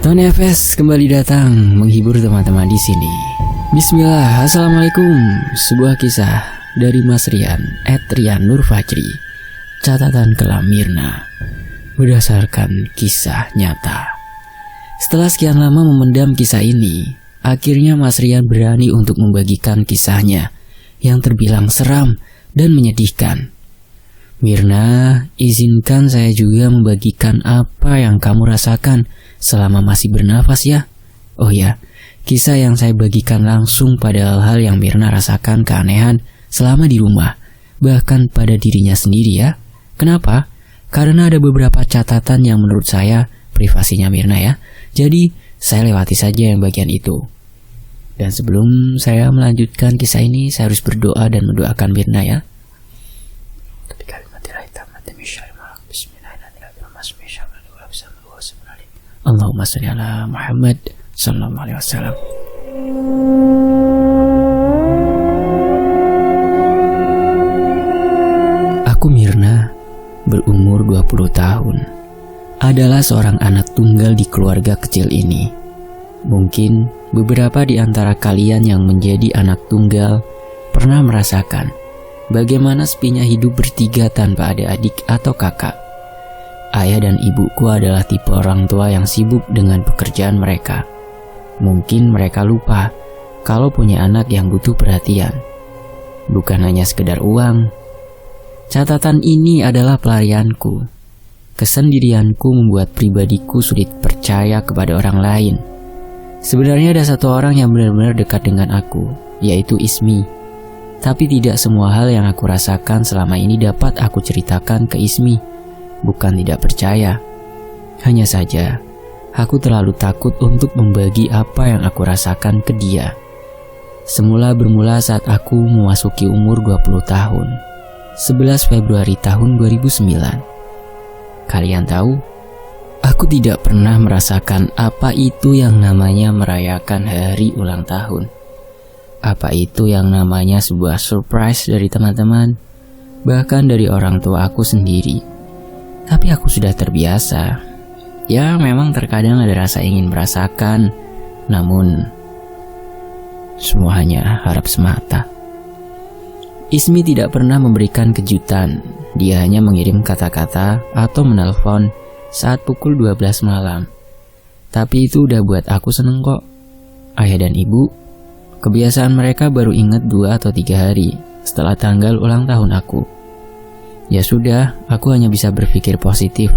Tony FS kembali datang menghibur teman-teman di sini. Bismillah, assalamualaikum. Sebuah kisah dari Mas Rian @rian_nur_fajri. Catatan kelam Mirna berdasarkan kisah nyata. Setelah sekian lama memendam kisah ini, akhirnya Mas Rian berani untuk membagikan kisahnya yang terbilang seram dan menyedihkan. Mirna, izinkan saya juga membagikan apa yang kamu rasakan selama masih bernafas ya. Oh ya, kisah yang saya bagikan langsung pada hal-hal yang Mirna rasakan keanehan selama di rumah, bahkan pada dirinya sendiri ya. Kenapa? Karena ada beberapa catatan yang menurut saya privasinya Mirna ya. Jadi saya lewati saja yang bagian itu. Dan sebelum saya melanjutkan kisah ini, saya harus berdoa dan mendoakan Mirna ya. Allahumma sholli ala Muhammad sallallahu alaihi wasallam. Aku Mirna, berumur 20 tahun. Adalah seorang anak tunggal di keluarga kecil ini. Mungkin beberapa di antara kalian yang menjadi anak tunggal pernah merasakan bagaimana sepinya hidup bertiga tanpa ada adik atau kakak. Ayah dan ibuku adalah tipe orang tua yang sibuk dengan pekerjaan mereka. Mungkin mereka lupa kalau punya anak yang butuh perhatian. Bukan hanya sekedar uang. Catatan ini adalah pelarianku. Kesendirianku membuat pribadiku sulit percaya kepada orang lain. Sebenarnya ada satu orang yang benar-benar dekat dengan aku, yaitu Ismi. Tapi tidak semua hal yang aku rasakan selama ini dapat aku ceritakan ke Ismi. Bukan tidak percaya, hanya saja aku terlalu takut untuk membagi apa yang aku rasakan ke dia. Semula bermula saat aku memasuki umur 20 tahun, 11 Februari tahun 2009. Kalian tahu, aku tidak pernah merasakan apa itu yang namanya merayakan hari ulang tahun. Apa itu yang namanya sebuah surprise dari teman-teman, bahkan dari orang tua aku sendiri. Tapi aku sudah terbiasa. Ya, memang terkadang ada rasa ingin merasakan, namun semua hanya harap semata. Ismi tidak pernah memberikan kejutan. Dia hanya mengirim kata-kata atau menelpon saat pukul 12 malam. Tapi itu udah buat aku seneng kok. Ayah dan ibu, kebiasaan mereka baru ingat 2 atau 3 hari setelah tanggal ulang tahun aku. Ya sudah, aku hanya bisa berpikir positif.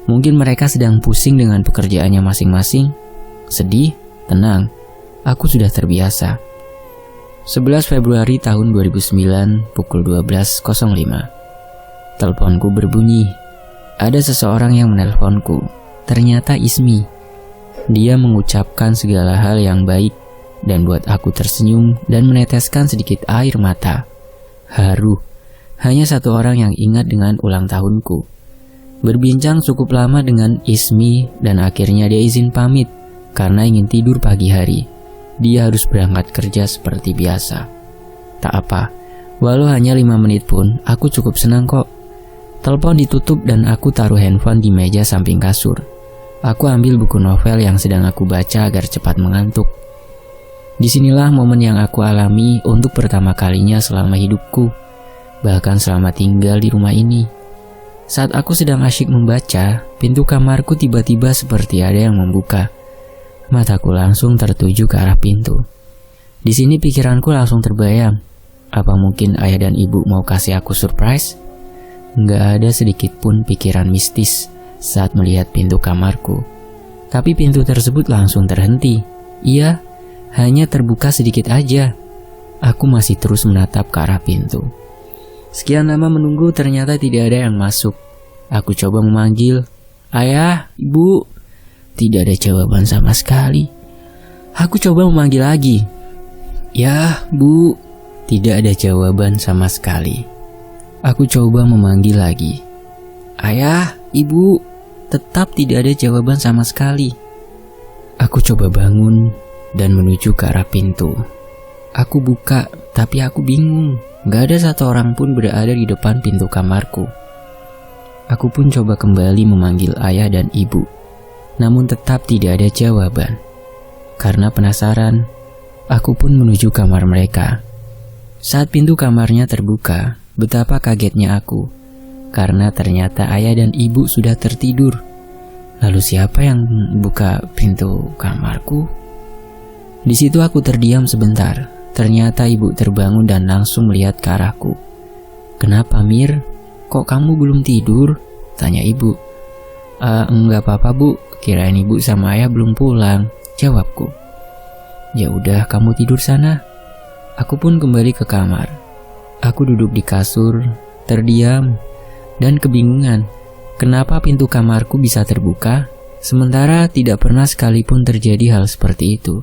Mungkin mereka sedang pusing dengan pekerjaannya masing-masing. Sedih, tenang, aku sudah terbiasa. 11 Februari tahun 2009 pukul 12.05. Teleponku berbunyi. Ada seseorang yang menelponku. Ternyata Ismi. Dia mengucapkan segala hal yang baik dan buat aku tersenyum dan meneteskan sedikit air mata. Haru. Hanya satu orang yang ingat dengan ulang tahunku. Berbincang cukup lama dengan Ismi dan akhirnya dia izin pamit karena ingin tidur pagi hari. Dia harus berangkat kerja seperti biasa. Tak apa, walau hanya 5 menit pun aku cukup senang kok. Telepon ditutup dan aku taruh handphone di meja samping kasur. Aku ambil buku novel yang sedang aku baca agar cepat mengantuk. Disinilah momen yang aku alami untuk pertama kalinya selama hidupku. Bahkan selama tinggal di rumah ini. Saat aku sedang asyik membaca, pintu kamarku tiba-tiba seperti ada yang membuka. Mataku langsung tertuju ke arah pintu. Di sini pikiranku langsung terbayang. Apa mungkin ayah dan ibu mau kasih aku surprise? Nggak ada sedikit pun pikiran mistis saat melihat pintu kamarku. Tapi pintu tersebut langsung terhenti. Iya, hanya terbuka sedikit aja. Aku masih terus menatap ke arah pintu. Sekian lama menunggu, ternyata tidak ada yang masuk. Aku coba memanggil, "Ayah, ibu." Tidak ada jawaban sama sekali. Aku coba memanggil lagi, "Ya, bu." Tidak ada jawaban sama sekali. Aku coba memanggil lagi, "Ayah, ibu." Tetap tidak ada jawaban sama sekali. Aku coba bangun dan menuju ke arah pintu. Aku buka, tapi aku bingung. Gak ada satu orang pun berada di depan pintu kamarku. Aku pun coba kembali memanggil ayah dan ibu. namun tetap tidak ada jawaban. Karena penasaran, aku pun menuju kamar mereka. Saat pintu kamarnya terbuka, betapa kagetnya aku, karena ternyata ayah dan ibu sudah tertidur. Lalu siapa yang buka pintu kamarku? Di situ aku terdiam sebentar. Ternyata ibu terbangun dan langsung melihat ke arahku. "Kenapa, Mir? Kok kamu belum tidur?" tanya ibu. Enggak apa-apa, Bu. Kirain ibu sama ayah belum pulang," jawabku. "Ya udah, kamu tidur sana." Aku pun kembali ke kamar. Aku duduk di kasur, terdiam, dan kebingungan. Kenapa pintu kamarku bisa terbuka, sementara tidak pernah sekalipun terjadi hal seperti itu.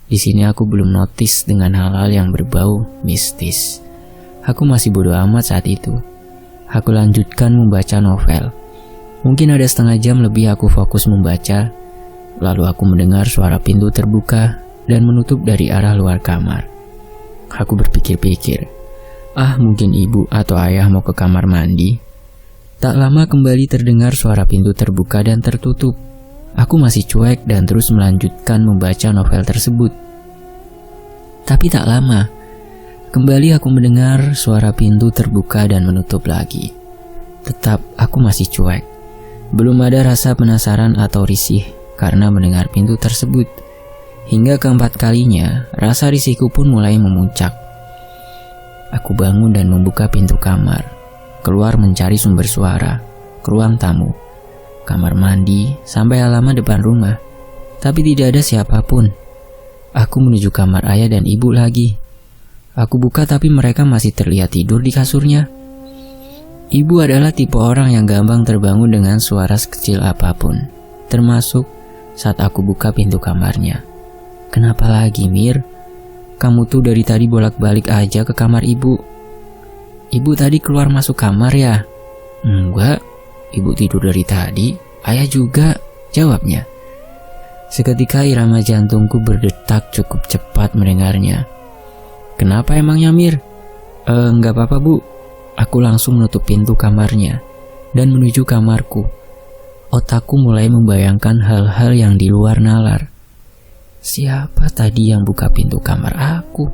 Di sini aku belum notice dengan hal-hal yang berbau mistis. Aku masih bodoh amat saat itu. Aku lanjutkan membaca novel. Mungkin ada setengah jam lebih aku fokus membaca, lalu aku mendengar suara pintu terbuka dan menutup dari arah luar kamar. Aku berpikir-pikir, mungkin ibu atau ayah mau ke kamar mandi. Tak lama kembali terdengar suara pintu terbuka dan tertutup. Aku masih cuek dan terus melanjutkan membaca novel tersebut. Tapi tak lama, kembali aku mendengar suara pintu terbuka dan menutup lagi. Tetap aku masih cuek. Belum ada rasa penasaran atau risih karena mendengar pintu tersebut. Hingga keempat kalinya, rasa risihku pun mulai memuncak. Aku bangun dan membuka pintu kamar, keluar mencari sumber suara, ke ruang tamu, kamar mandi, sampai halaman depan rumah. Tapi tidak ada siapapun. Aku menuju kamar ayah dan ibu lagi. Aku buka tapi mereka masih terlihat tidur di kasurnya. Ibu adalah tipe orang yang gampang terbangun dengan suara sekecil apapun, termasuk saat aku buka pintu kamarnya. "Kenapa lagi, Mir? Kamu tuh dari tadi bolak-balik aja ke kamar ibu." "Ibu tadi keluar masuk kamar ya?" "Enggak, ibu tidur dari tadi, ayah juga," jawabnya. Seketika irama jantungku berdetak cukup cepat mendengarnya. "Kenapa emangnya, Mir?" Enggak apa-apa, Bu." Aku langsung menutup pintu kamarnya dan menuju kamarku. Otakku mulai membayangkan hal-hal yang di luar nalar. Siapa tadi yang buka pintu kamar aku?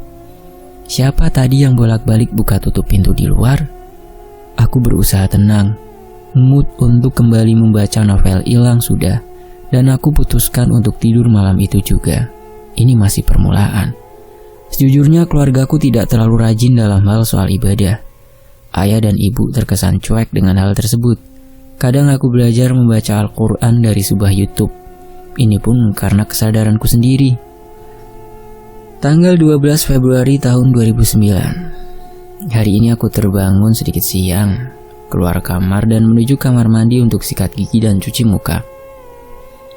Siapa tadi yang bolak-balik buka tutup pintu di luar? Aku berusaha tenang. Mood untuk kembali membaca novel hilang sudah, dan aku putuskan untuk tidur malam itu juga. Ini masih permulaan. Sejujurnya keluargaku tidak terlalu rajin dalam hal soal ibadah. Ayah dan ibu terkesan cuek dengan hal tersebut. Kadang aku belajar membaca Al-Quran dari sebuah YouTube. Ini pun karena kesadaranku sendiri. Tanggal 12 Februari tahun 2009. Hari ini aku terbangun sedikit siang, keluar kamar dan menuju kamar mandi untuk sikat gigi dan cuci muka.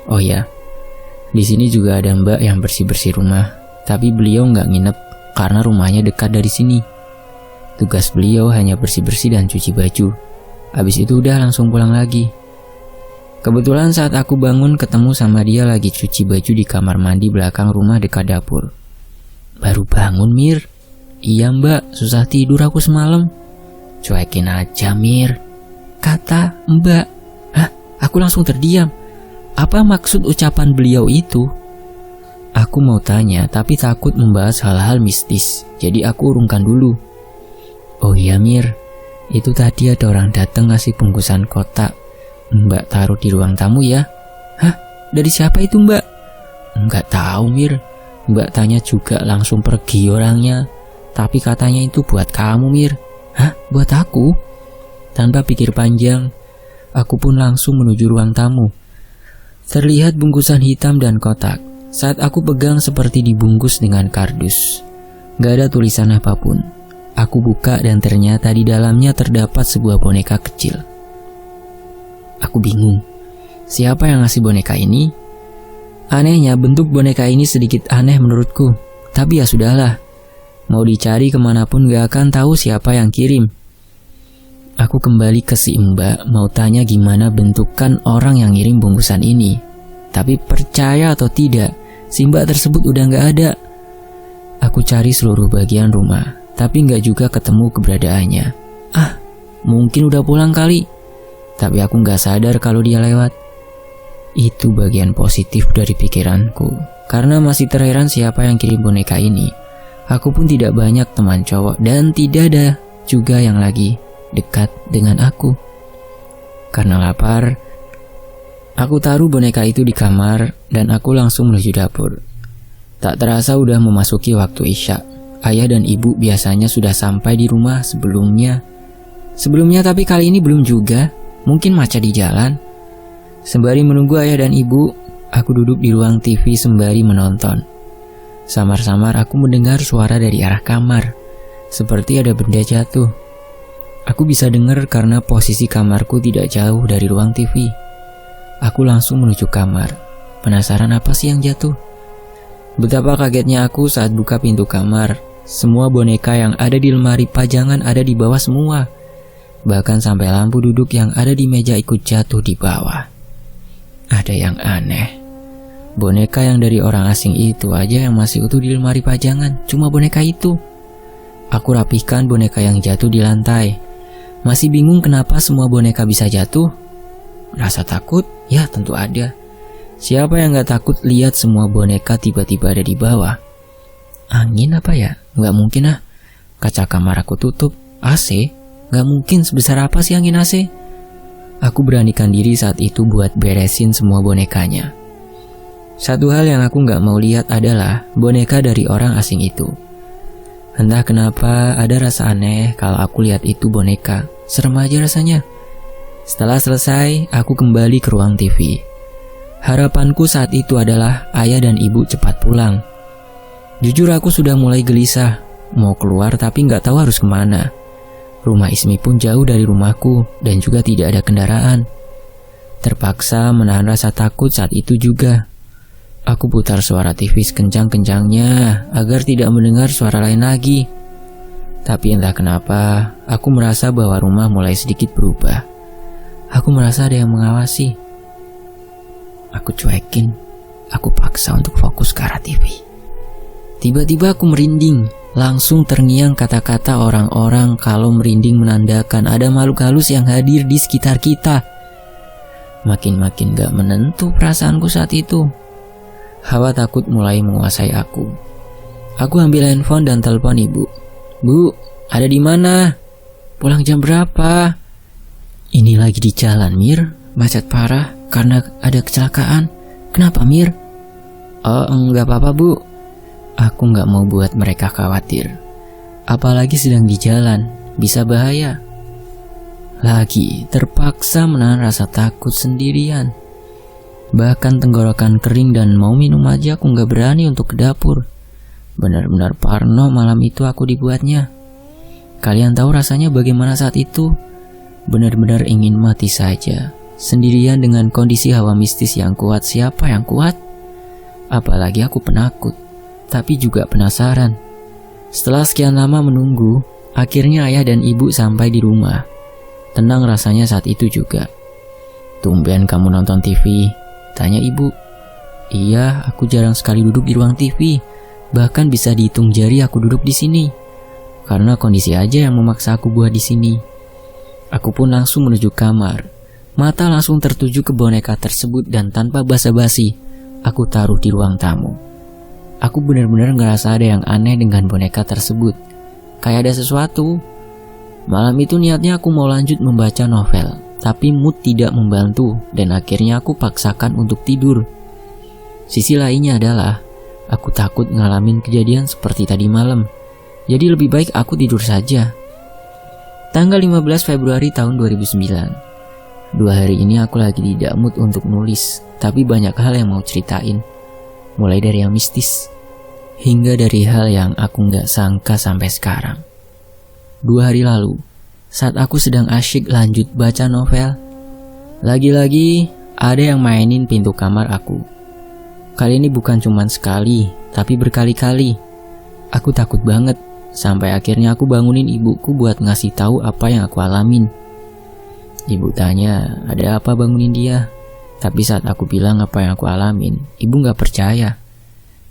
Oh ya, di sini juga ada mbak yang bersih-bersih rumah, tapi beliau nggak nginep karena rumahnya dekat dari sini. Tugas beliau hanya bersih-bersih dan cuci baju. Habis itu udah langsung pulang lagi. Kebetulan saat aku bangun ketemu sama dia lagi cuci baju di kamar mandi belakang rumah dekat dapur. "Baru bangun, Mir?" "Iya, Mbak, susah tidur aku semalam." "Cuekin aja, Mir," kata Mbak. Aku langsung terdiam. Apa maksud ucapan beliau itu? Aku mau tanya tapi takut membahas hal-hal mistis, jadi aku urungkan dulu. "Oh iya, Mir, itu tadi ada orang datang ngasih bungkusan kotak. Mbak taruh di ruang tamu ya." "Hah? Dari siapa itu, Mbak?" "Enggak tahu, Mir. Mbak tanya juga langsung pergi orangnya. Tapi katanya itu buat kamu, Mir." "Hah? Buat aku?" Tanpa pikir panjang, aku pun langsung menuju ruang tamu. Terlihat bungkusan hitam dan kotak. Saat aku pegang seperti dibungkus dengan kardus. Gak ada tulisan apapun. Aku buka dan ternyata di dalamnya terdapat sebuah boneka kecil. Aku bingung. Siapa yang ngasih boneka ini? Anehnya bentuk boneka ini sedikit aneh menurutku. Tapi ya sudahlah. Mau dicari kemanapun gak akan tahu siapa yang kirim. Aku kembali ke si Mbak mau tanya gimana bentukan orang yang ngirim bungkusan ini. Tapi percaya atau tidak, si Mbak tersebut udah gak ada. Aku cari seluruh bagian rumah, tapi gak juga ketemu keberadaannya. Mungkin udah pulang kali. Tapi aku gak sadar kalau dia lewat. Itu bagian positif dari pikiranku. Karena masih terheran siapa yang kirim boneka ini. Aku pun tidak banyak teman cowok dan tidak ada juga yang lagi dekat dengan aku. Karena lapar, aku taruh boneka itu di kamar dan aku langsung menuju dapur. Tak terasa udah memasuki waktu isya. Ayah dan ibu biasanya sudah sampai di rumah sebelumnya, tapi kali ini belum juga. Mungkin macet di jalan. Sembari menunggu ayah dan ibu, aku duduk di ruang TV sembari menonton. Samar-samar aku mendengar suara dari arah kamar, seperti ada benda jatuh. Aku bisa dengar karena posisi kamarku tidak jauh dari ruang TV. Aku langsung menuju kamar, penasaran apa sih yang jatuh. Betapa kagetnya aku saat buka pintu kamar. Semua boneka yang ada di lemari pajangan ada di bawah semua. Bahkan sampai lampu duduk yang ada di meja ikut jatuh di bawah. Ada yang aneh. Boneka yang dari orang asing itu aja yang masih utuh di lemari pajangan. Cuma boneka itu. Aku rapihkan boneka yang jatuh di lantai. Masih bingung kenapa semua boneka bisa jatuh. Rasa takut? Ya tentu ada. Siapa yang gak takut lihat semua boneka tiba-tiba ada di bawah? Angin apa ya? Gak mungkin ah. Kaca kamar aku tutup. AC? Gak mungkin, sebesar apa sih angin AC? Aku beranikan diri saat itu buat beresin semua bonekanya. Satu hal yang aku gak mau lihat adalah boneka dari orang asing itu. Entah kenapa ada rasa aneh kalau aku lihat itu boneka. Serem aja rasanya. Setelah selesai, aku kembali ke ruang TV. Harapanku saat itu adalah ayah dan ibu cepat pulang. Jujur aku sudah mulai gelisah. Mau keluar tapi gak tahu harus kemana. Rumah Ismi pun jauh dari rumahku dan juga tidak ada kendaraan. Terpaksa menahan rasa takut saat itu juga. Aku putar suara TV sekencang-kencangnya agar tidak mendengar suara lain lagi. Tapi entah kenapa, aku merasa bahwa rumah mulai sedikit berubah. Aku merasa ada yang mengawasi. Aku cuekin, aku paksa untuk fokus ke arah TV. Tiba-tiba aku merinding. Langsung terngiang kata-kata orang-orang kalau merinding menandakan ada makhluk halus yang hadir di sekitar kita. Makin-makin gak menentu perasaanku saat itu. Hawa takut mulai menguasai aku. Aku ambil handphone dan telepon ibu. Bu, ada di mana? Pulang jam berapa? Ini lagi di jalan, Mir. Macet parah karena ada kecelakaan. Kenapa, Mir? Oh, enggak apa-apa, Bu. Aku gak mau buat mereka khawatir. Apalagi sedang di jalan, bisa bahaya. Lagi terpaksa menahan rasa takut sendirian. Bahkan tenggorokan kering dan mau minum aja aku gak berani untuk ke dapur. Benar-benar parno malam itu aku dibuatnya. Kalian tahu rasanya bagaimana saat itu? Benar-benar ingin mati saja. Sendirian dengan kondisi hawa mistis yang kuat. Siapa yang kuat? Apalagi aku penakut. Tapi juga penasaran. Setelah sekian lama menunggu, akhirnya ayah dan ibu sampai di rumah. Tenang rasanya saat itu juga. Tumben kamu nonton TV? Tanya ibu. Iya, aku jarang sekali duduk di ruang TV. Bahkan bisa dihitung jari aku duduk di sini. Karena kondisi aja yang memaksa aku buat di sini. Aku pun langsung menuju kamar. Mata langsung tertuju ke boneka tersebut dan tanpa basa-basi, aku taruh di ruang tamu. Aku benar-benar ngerasa ada yang aneh dengan boneka tersebut. Kayak ada sesuatu. Malam itu niatnya aku mau lanjut membaca novel, tapi mood tidak membantu dan akhirnya aku paksakan untuk tidur. Sisi lainnya adalah aku takut ngalamin kejadian seperti tadi malam. Jadi lebih baik aku tidur saja. Tanggal 15 Februari tahun 2009. 2 hari ini aku lagi tidak mood untuk nulis, tapi banyak hal yang mau ceritain. Mulai dari yang mistis, hingga dari hal yang aku gak sangka sampai sekarang. 2 hari lalu, saat aku sedang asyik lanjut baca novel, lagi-lagi ada yang mainin pintu kamar aku. Kali ini bukan cuma sekali, tapi berkali-kali. Aku takut banget, sampai akhirnya aku bangunin ibuku buat ngasih tahu apa yang aku alamin. Ibu tanya, ada apa bangunin dia? Tapi saat aku bilang apa yang aku alamin, ibu gak percaya.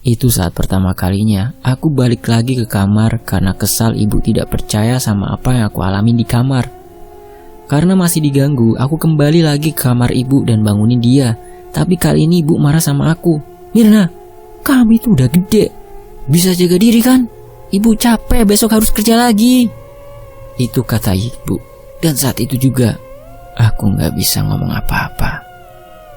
Itu saat pertama kalinya aku balik lagi ke kamar karena kesal ibu tidak percaya sama apa yang aku alamin di kamar. Karena masih diganggu, aku kembali lagi ke kamar ibu dan bangunin dia. Tapi kali ini ibu marah sama aku. Mirna, kamu itu udah gede, bisa jaga diri kan? Ibu capek, besok harus kerja lagi. Itu kata ibu. Dan saat itu juga aku gak bisa ngomong apa-apa.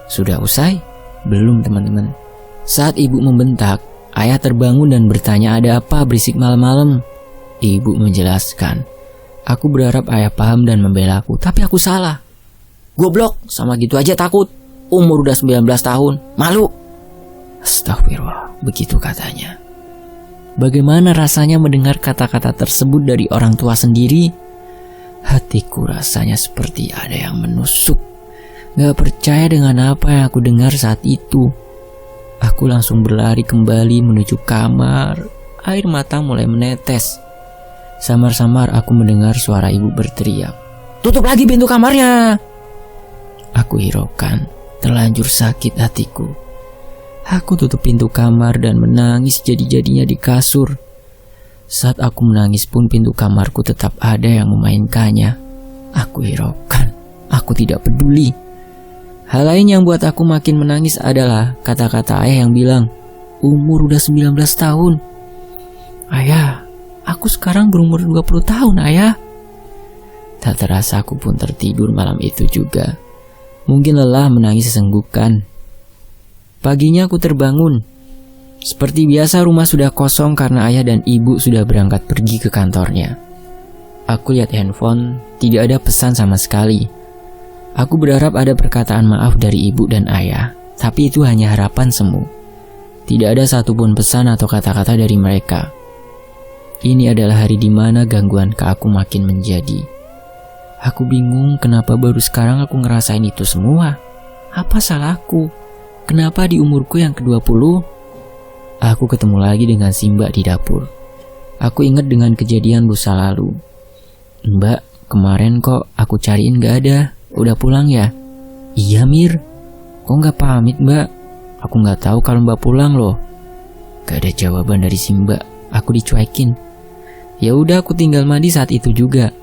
Sudah usai? Belum teman-teman. Saat ibu membentak, ayah terbangun dan bertanya ada apa berisik malam-malam. Ibu menjelaskan. Aku berharap ayah paham dan membela aku, tapi aku salah. Goblok, sama gitu aja takut. Umur udah 19 tahun, malu. Astagfirullah, begitu katanya. Bagaimana rasanya mendengar kata-kata tersebut dari orang tua sendiri? Hatiku rasanya seperti ada yang menusuk. Gak percaya dengan apa yang aku dengar saat itu. Aku langsung berlari kembali menuju kamar. Air mata mulai menetes. Samar-samar aku mendengar suara ibu berteriak, "Tutup lagi pintu kamarnya!" Aku hiraukan, terlanjur sakit hatiku. Aku tutup pintu kamar dan menangis jadi-jadinya di kasur. Saat aku menangis pun pintu kamarku tetap ada yang memainkannya. Aku hiraukan, aku tidak peduli. Hal lain yang buat aku makin menangis adalah kata-kata ayah yang bilang, umur udah 19 tahun. Ayah, aku sekarang berumur 20 tahun, ayah. Tak terasa aku pun tertidur malam itu juga. Mungkin lelah menangis sesenggukan. Paginya aku terbangun. Seperti biasa rumah sudah kosong karena ayah dan ibu sudah berangkat pergi ke kantornya. Aku lihat handphone, tidak ada pesan sama sekali. Aku berharap ada perkataan maaf dari ibu dan ayah, tapi itu hanya harapan semu. Tidak ada satupun pesan atau kata-kata dari mereka. Ini adalah hari di mana gangguan ke aku makin menjadi. Aku bingung kenapa baru sekarang aku ngerasain itu semua. Apa salahku? Kenapa di umurku yang ke-20? Aku ketemu lagi dengan si Mbak di dapur. Aku ingat dengan kejadian lusa lalu. Mbak, kemarin kok aku cariin gak ada. Udah pulang ya? Iya Mir. Kok gak pamit Mbak? Aku gak tahu kalau Mbak pulang loh. Gak ada jawaban dari si Mbak. Aku dicuekin. Ya udah aku tinggal mandi saat itu juga.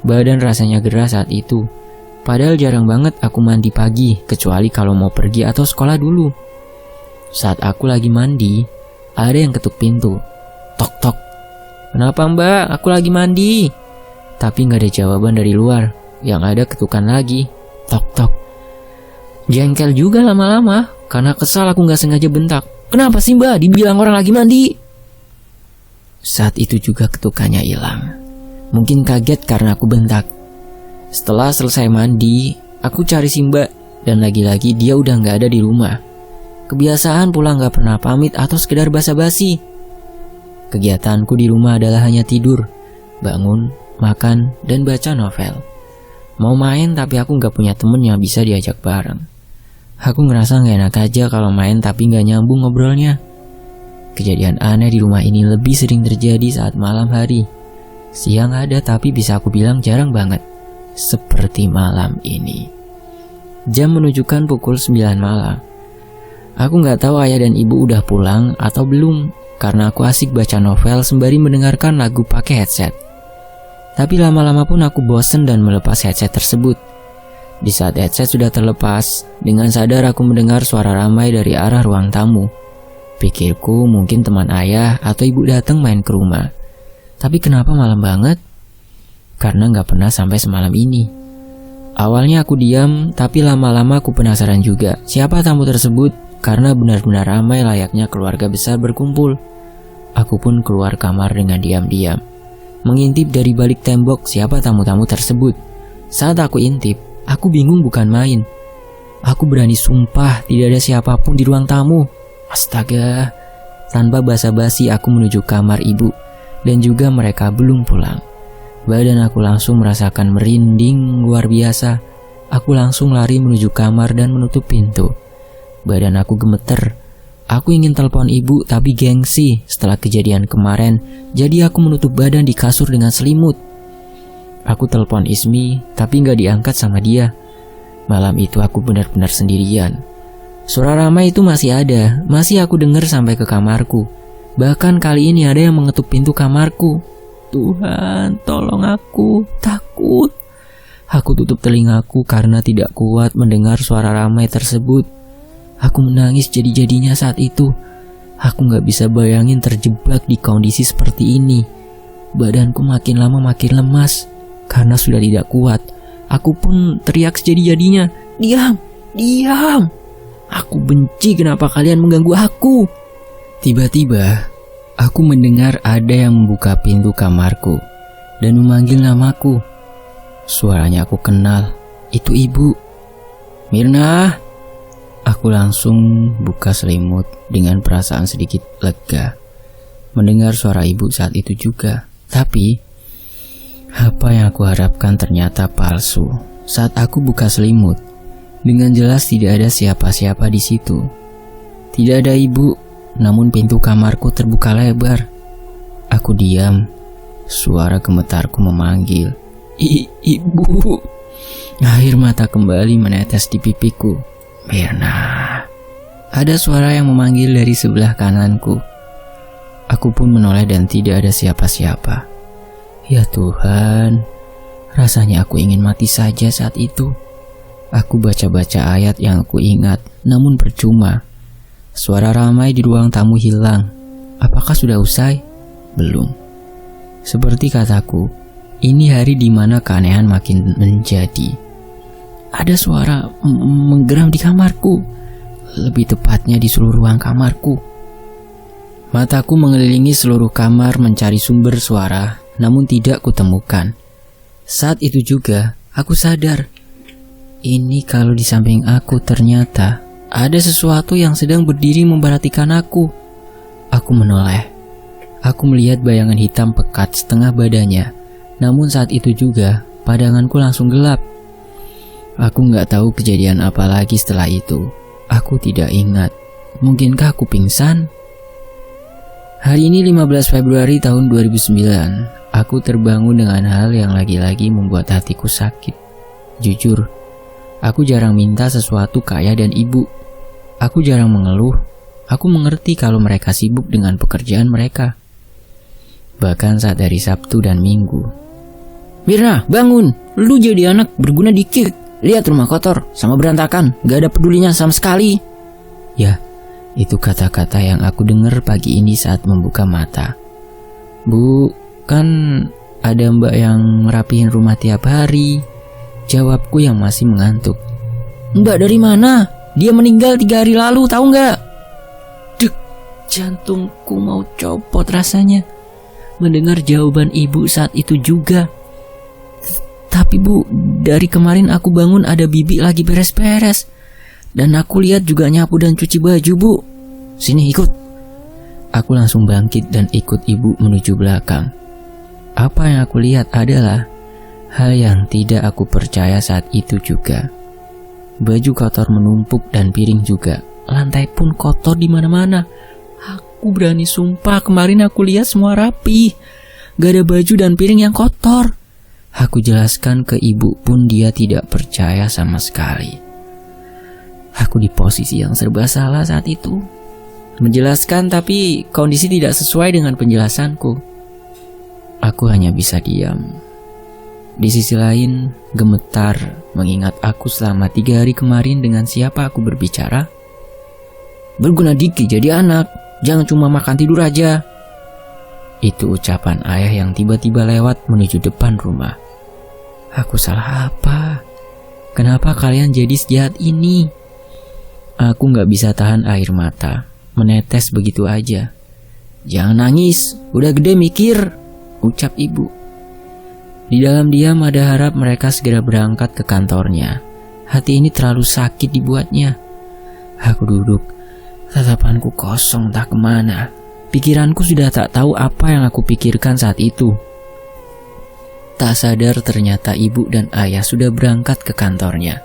Badan rasanya gerah saat itu. Padahal jarang banget aku mandi pagi, kecuali kalau mau pergi atau sekolah dulu. Saat aku lagi mandi, ada yang ketuk pintu. Tok tok. Kenapa Mbak? Aku lagi mandi. Tapi gak ada jawaban dari luar. Yang ada ketukan lagi. Tok tok. Jengkel juga lama-lama. Karena kesal aku gak sengaja bentak. Kenapa sih Mbak? Dibilang orang lagi mandi. Saat itu juga ketukannya hilang. Mungkin kaget karena aku bentak. Setelah selesai mandi, aku cari si Mbak. Dan lagi-lagi dia udah gak ada di rumah. Kebiasaan pulang gak pernah pamit atau sekedar basa-basi. Kegiatanku di rumah adalah hanya tidur, bangun, makan, dan baca novel. Mau main tapi aku gak punya temen yang bisa diajak bareng. Aku ngerasa gak enak aja kalau main tapi gak nyambung ngobrolnya. Kejadian aneh di rumah ini lebih sering terjadi saat malam hari. Siang ada tapi bisa aku bilang jarang banget. Seperti malam ini. Jam menunjukkan pukul 9 malam. Aku gak tahu ayah dan ibu udah pulang atau belum, karena aku asik baca novel sembari mendengarkan lagu pakai headset. Tapi lama-lama pun aku bosen dan melepas headset tersebut. Di saat headset sudah terlepas, dengan sadar aku mendengar suara ramai dari arah ruang tamu. Pikirku mungkin teman ayah atau ibu datang main ke rumah. Tapi kenapa malam banget? Karena gak pernah sampai semalam ini. Awalnya aku diam, tapi lama-lama aku penasaran juga siapa tamu tersebut, karena benar-benar ramai layaknya keluarga besar berkumpul. Aku pun keluar kamar dengan diam-diam, mengintip dari balik tembok siapa tamu-tamu tersebut. Saat aku intip, aku bingung bukan main. Aku berani sumpah tidak ada siapapun di ruang tamu. Astaga. Tanpa basa-basi aku menuju kamar ibu, dan juga mereka belum pulang. Badan aku langsung merasakan merinding luar biasa. Aku langsung lari menuju kamar dan menutup pintu. Badan aku gemeter. Aku ingin telepon ibu tapi gengsi setelah kejadian kemarin. Jadi aku menutup badan di kasur dengan selimut. Aku telepon Ismi tapi gak diangkat sama dia. Malam itu aku benar-benar sendirian. Suara ramai itu masih ada. Masih aku dengar sampai ke kamarku. Bahkan kali ini ada yang mengetuk pintu kamarku. Tuhan, tolong aku, takut. Aku tutup telingaku karena tidak kuat mendengar suara ramai tersebut. Aku menangis jadi-jadinya saat itu. Aku gak bisa bayangin terjebak di kondisi seperti ini. Badanku makin lama makin lemas karena sudah tidak kuat. Aku pun teriak sejadi-jadinya, "Diam, diam! Aku benci kenapa kalian mengganggu aku." Tiba-tiba, aku mendengar ada yang membuka pintu kamarku dan memanggil namaku. Suaranya aku kenal, itu ibu. "Mirna!" Aku langsung buka selimut dengan perasaan sedikit lega mendengar suara ibu saat itu juga. Tapi apa yang aku harapkan ternyata palsu. Saat aku buka selimut, dengan jelas tidak ada siapa-siapa di situ. Tidak ada ibu, namun pintu kamarku terbuka lebar. Aku diam. Suara gemetarku memanggil, "Ibu!" Air mata kembali menetes di pipiku. "Mirna." Ada suara yang memanggil dari sebelah kananku. Aku pun menoleh dan tidak ada siapa-siapa. Ya Tuhan, rasanya aku ingin mati saja saat itu. Aku baca-baca ayat yang aku ingat, namun percuma. Suara ramai di ruang tamu hilang. Apakah sudah usai? Belum. Seperti kataku, ini hari di mana keanehan makin menjadi. Ada suara menggeram di kamarku, lebih tepatnya di seluruh ruang kamarku. Mataku mengelilingi seluruh kamar mencari sumber suara, namun tidak kutemukan. Saat itu juga aku sadar, ini kalau di samping aku ternyata ada sesuatu yang sedang berdiri memperhatikan aku. Aku menoleh. Aku melihat bayangan hitam pekat setengah badannya, namun saat itu juga pandanganku langsung gelap. Aku gak tahu kejadian apa lagi setelah itu. Aku tidak ingat. Mungkinkah aku pingsan? Hari ini 15 Februari tahun 2009. Aku terbangun dengan hal yang lagi-lagi membuat hatiku sakit. Jujur, aku jarang minta sesuatu ke ayah dan ibu. Aku jarang mengeluh. Aku mengerti kalau mereka sibuk dengan pekerjaan mereka. Bahkan saat hari Sabtu dan Minggu. "Mirna, bangun! Lu jadi anak berguna dikit. Lihat rumah kotor, sama berantakan, gak ada pedulinya sama sekali." Ya, itu kata-kata yang aku dengar pagi ini saat membuka mata. "Bu, kan ada mbak yang merapihin rumah tiap hari," jawabku yang masih mengantuk. "Mbak dari mana? Dia meninggal 3 hari lalu, tahu gak?" Dek, jantungku mau copot rasanya mendengar jawaban ibu saat itu juga. "Tapi bu, dari kemarin aku bangun ada bibi lagi beres-beres. Dan aku lihat juga nyapu dan cuci baju bu. Sini ikut." Aku langsung bangkit dan ikut ibu menuju belakang. Apa yang aku lihat adalah hal yang tidak aku percaya saat itu juga. Baju kotor menumpuk dan piring juga. Lantai pun kotor di mana-mana. Aku berani sumpah kemarin aku lihat semua rapi. Gak ada baju dan piring yang kotor. Aku jelaskan ke ibu pun dia tidak percaya sama sekali. Aku di posisi yang serba salah saat itu. Menjelaskan tapi kondisi tidak sesuai dengan penjelasanku. Aku hanya bisa diam. Di sisi lain, gemetar mengingat aku selama 3 hari kemarin dengan siapa aku berbicara. "Berguna dikit jadi anak, jangan cuma makan tidur aja." Itu ucapan ayah yang tiba-tiba lewat menuju depan rumah. Aku salah apa? Kenapa kalian jadi sejahat ini? Aku gak bisa tahan air mata menetes begitu aja. "Jangan nangis, udah gede mikir," ucap ibu. Di dalam diam ada harap mereka segera berangkat ke kantornya. Hati ini terlalu sakit dibuatnya. Aku duduk, tatapanku kosong tak kemana. Pikiranku sudah tak tahu apa yang aku pikirkan saat itu. Tak sadar ternyata ibu dan ayah sudah berangkat ke kantornya.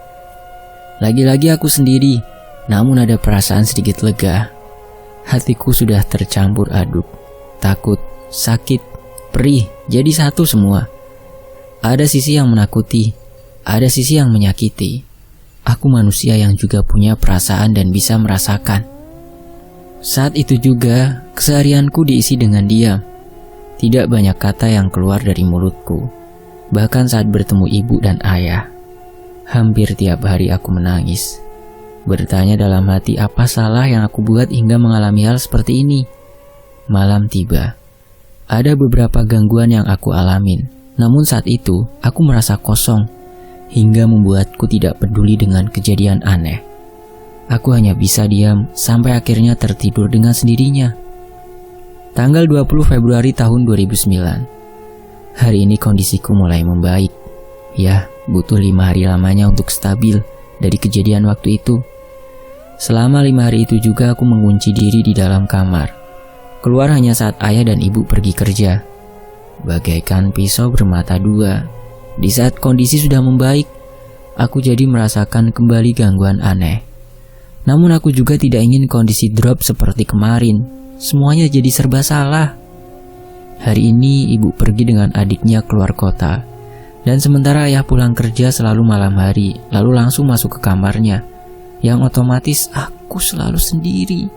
Lagi-lagi aku sendiri, namun ada perasaan sedikit lega. Hatiku sudah tercampur aduk. Takut, sakit, perih, jadi satu semua. Ada sisi yang menakuti, ada sisi yang menyakiti. Aku manusia yang juga punya perasaan dan bisa merasakan. Saat itu juga, keseharianku diisi dengan diam. Tidak banyak kata yang keluar dari mulutku. Bahkan saat bertemu ibu dan ayah, hampir tiap hari aku menangis. bertanya dalam hati apa salah yang aku buat hingga mengalami hal seperti ini. Malam tiba. Ada beberapa gangguan yang aku alamin. Namun saat itu, aku merasa kosong, hingga membuatku tidak peduli dengan kejadian aneh. Aku hanya bisa diam sampai akhirnya tertidur dengan sendirinya. Tanggal 20 Februari tahun 2009. Hari ini kondisiku mulai membaik. Ya, butuh 5 hari lamanya untuk stabil dari kejadian waktu itu. Selama 5 hari itu juga aku mengunci diri di dalam kamar. Keluar hanya saat ayah dan ibu pergi kerja. Bagaikan pisau bermata dua. Di saat kondisi sudah membaik, aku jadi merasakan kembali gangguan aneh. Namun aku juga tidak ingin kondisi drop seperti kemarin. Semuanya jadi serba salah. Hari ini ibu pergi dengan adiknya keluar kota. Dan sementara ayah pulang kerja selalu malam hari, lalu langsung masuk ke kamarnya. Yang otomatis aku selalu sendiri.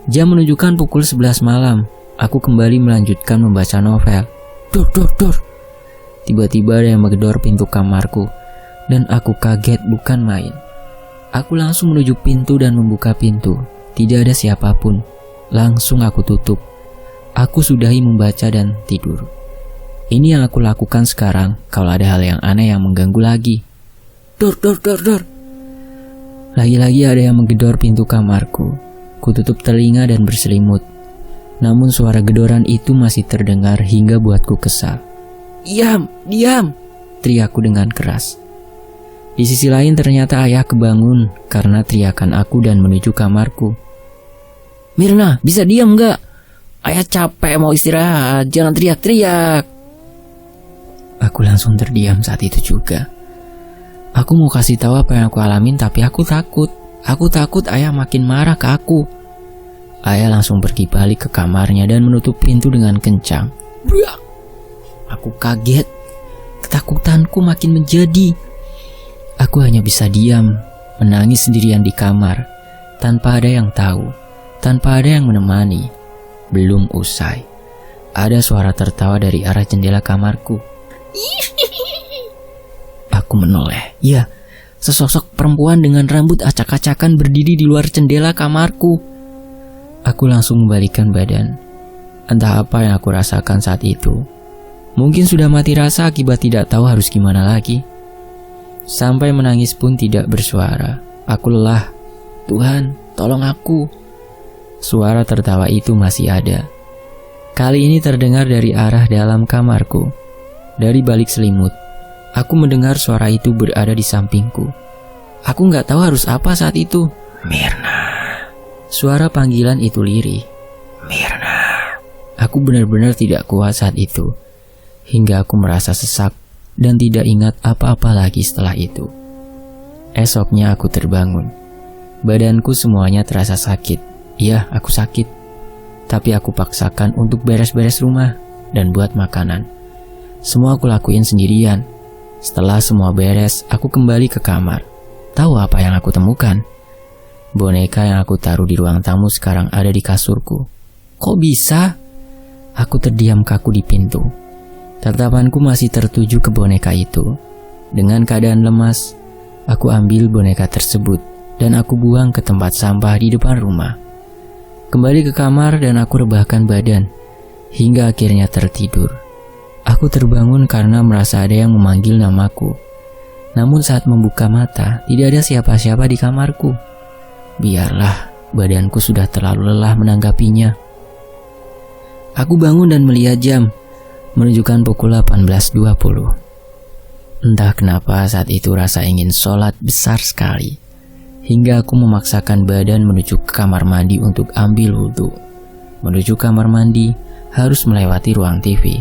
Jam menunjukkan pukul 11 malam. Aku kembali melanjutkan membaca novel. Dor, dor, dor. Tiba-tiba ada yang menggedor pintu kamarku. Dan aku kaget bukan main. Aku langsung menuju pintu dan membuka pintu. Tidak ada siapapun. Langsung aku tutup. Aku sudahi membaca dan tidur. Ini yang aku lakukan sekarang kalau ada hal yang aneh yang mengganggu lagi. Dor, dor, dor, dor. Lagi-lagi ada yang menggedor pintu kamarku. Kututup telinga dan berselimut. Namun suara gedoran itu masih terdengar hingga buatku kesal. Diam, diam, teriakku dengan keras. Di sisi lain ternyata ayah kebangun karena teriakan aku dan menuju kamarku. Mirna, bisa diam gak? Ayah capek mau istirahat, jangan teriak-teriak. Aku langsung terdiam saat itu juga. Aku mau kasih tahu apa yang aku alamin tapi aku takut. Aku takut ayah makin marah ke aku. Ayah langsung pergi balik ke kamarnya dan menutup pintu dengan kencang. Brak! Aku kaget. Ketakutanku makin menjadi. Aku hanya bisa diam, menangis sendirian di kamar, tanpa ada yang tahu, tanpa ada yang menemani. Belum usai, ada suara tertawa dari arah jendela kamarku. Aku menoleh. Ya, sesosok perempuan dengan rambut acak-acakan berdiri di luar jendela kamarku. Aku langsung membalikkan badan. Entah apa yang aku rasakan saat itu. Mungkin sudah mati rasa akibat tidak tahu harus gimana lagi. Sampai menangis pun tidak bersuara. Aku lelah. Tuhan, tolong aku. Suara tertawa itu masih ada. Kali ini terdengar dari arah dalam kamarku. Dari balik selimut. Aku mendengar suara itu berada di sampingku. Aku gak tahu harus apa saat itu. Mirna. Suara panggilan itu lirih. Mirna. Aku benar-benar tidak kuat saat itu. Hingga aku merasa sesak dan tidak ingat apa-apa lagi setelah itu. Esoknya aku terbangun. Badanku semuanya terasa sakit. Iya, aku sakit. Tapi aku paksakan untuk beres-beres rumah dan buat makanan. Semua aku lakuin sendirian. Setelah semua beres, aku kembali ke kamar. Tahu apa yang aku temukan? Boneka yang aku taruh di ruang tamu sekarang ada di kasurku. Kok bisa? Aku terdiam kaku di pintu. Tatapanku masih tertuju ke boneka itu. Dengan keadaan lemas, aku ambil boneka tersebut dan aku buang ke tempat sampah di depan rumah. Kembali ke kamar dan aku rebahkan badan hingga akhirnya tertidur. Aku terbangun karena merasa ada yang memanggil namaku. Namun saat membuka mata, tidak ada siapa-siapa di kamarku. Biarlah, badanku sudah terlalu lelah menanggapinya. Aku bangun dan melihat jam, menunjukkan pukul 18.20. Entah kenapa saat itu rasa ingin sholat besar sekali, hingga aku memaksakan badan menuju ke kamar mandi untuk ambil wudhu. Menuju kamar mandi, harus melewati ruang TV.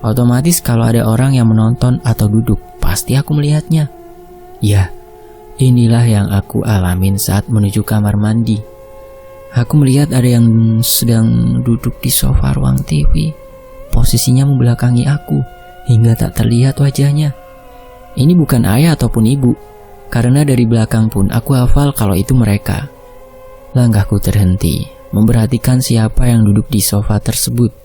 Otomatis kalau ada orang yang menonton atau duduk, pasti aku melihatnya. Ya, inilah yang aku alamin saat menuju kamar mandi. Aku melihat ada yang sedang duduk di sofa ruang TV. Posisinya membelakangi aku, hingga tak terlihat wajahnya. Ini bukan ayah ataupun ibu, karena dari belakang pun aku hafal kalau itu mereka. Langkahku terhenti, memperhatikan siapa yang duduk di sofa tersebut.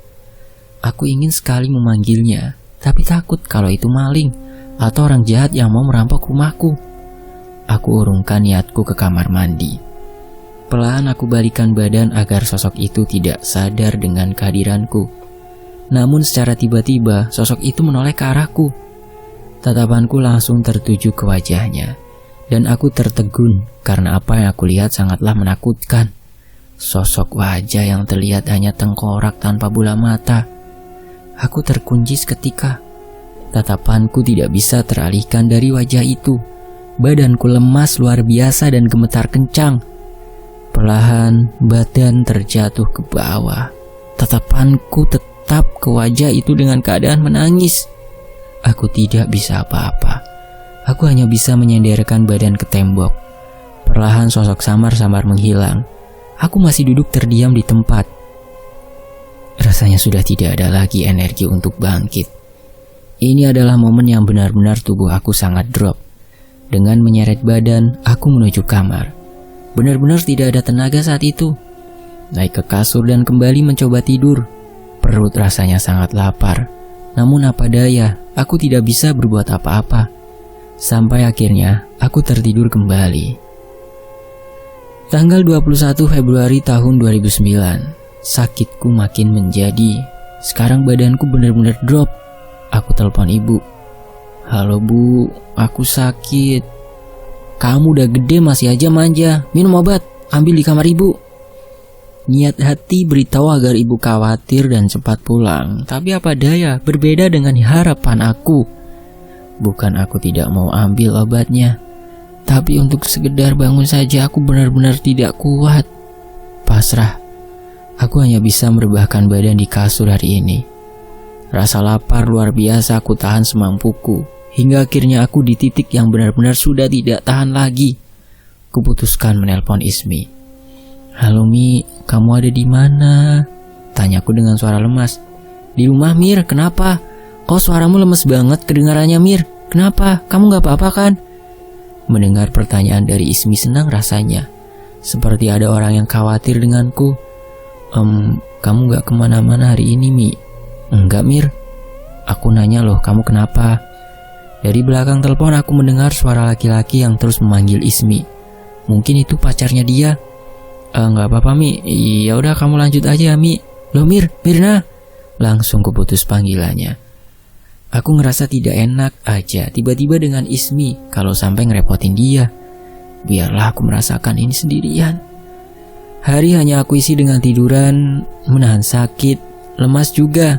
Aku ingin sekali memanggilnya, tapi takut kalau itu maling atau orang jahat yang mau merampok rumahku. aku urungkan niatku ke kamar mandi. Perlahan aku balikan badan agar sosok itu tidak sadar dengan kehadiranku. Namun secara tiba-tiba sosok itu menoleh ke arahku. Tatapanku langsung tertuju ke wajahnya, dan aku tertegun karena apa yang aku lihat sangatlah menakutkan. Sosok wajah yang terlihat hanya tengkorak tanpa bola mata. Aku terkunci seketika. Tatapanku tidak bisa teralihkan dari wajah itu. Badanku lemas luar biasa dan gemetar kencang. Perlahan badan terjatuh ke bawah. Tatapanku tetap ke wajah itu dengan keadaan menangis. Aku tidak bisa apa-apa. Aku hanya bisa menyenderkan badan ke tembok. Perlahan sosok samar-samar menghilang. Aku masih duduk terdiam di tempat. Rasanya sudah tidak ada lagi energi untuk bangkit. Ini adalah momen yang benar-benar tubuh aku sangat drop. Dengan menyeret badan, aku menuju kamar. Benar-benar tidak ada tenaga saat itu. Naik ke kasur dan kembali mencoba tidur. Perut rasanya sangat lapar. Namun apa daya, aku tidak bisa berbuat apa-apa. Sampai akhirnya, aku tertidur kembali. Tanggal 21 Februari tahun 2009, sakitku makin menjadi. Sekarang badanku benar-benar drop. Aku telepon ibu. Halo bu, aku sakit. Kamu udah gede masih aja manja. Minum obat, ambil di kamar ibu. Niat hati beritahu agar ibu khawatir dan cepat pulang. Tapi apa daya, berbeda dengan harapan aku. Bukan aku tidak mau ambil obatnya, tapi untuk sekedar bangun saja aku benar-benar tidak kuat. Pasrah. Aku hanya bisa merebahkan badan di kasur hari ini. Rasa lapar luar biasa aku tahan semampuku. Hingga akhirnya aku di titik yang benar-benar sudah tidak tahan lagi. Kuputuskan menelpon Ismi. Halo Mi, kamu ada di mana? Tanyaku dengan suara lemas. Di rumah Mir, kenapa? Kok suaramu lemes banget kedengarannya Mir? Kenapa? Kamu gak apa-apa kan? Mendengar pertanyaan dari Ismi senang rasanya. Seperti ada orang yang khawatir denganku. Kamu gak kemana-mana hari ini Mi? Enggak Mir. Aku nanya loh, kamu kenapa? Dari belakang telepon aku mendengar suara laki-laki yang terus memanggil Ismi. Mungkin itu pacarnya dia. Nggak apa-apa Mi. Ya udah kamu lanjut aja Mi. Loh Mir, Mirna. Langsung kuputus panggilannya. Aku ngerasa tidak enak aja tiba-tiba dengan Ismi kalau sampai ngerepotin dia. Biarlah aku merasakan ini sendirian. Hari hanya aku isi dengan tiduran, menahan sakit, lemas juga,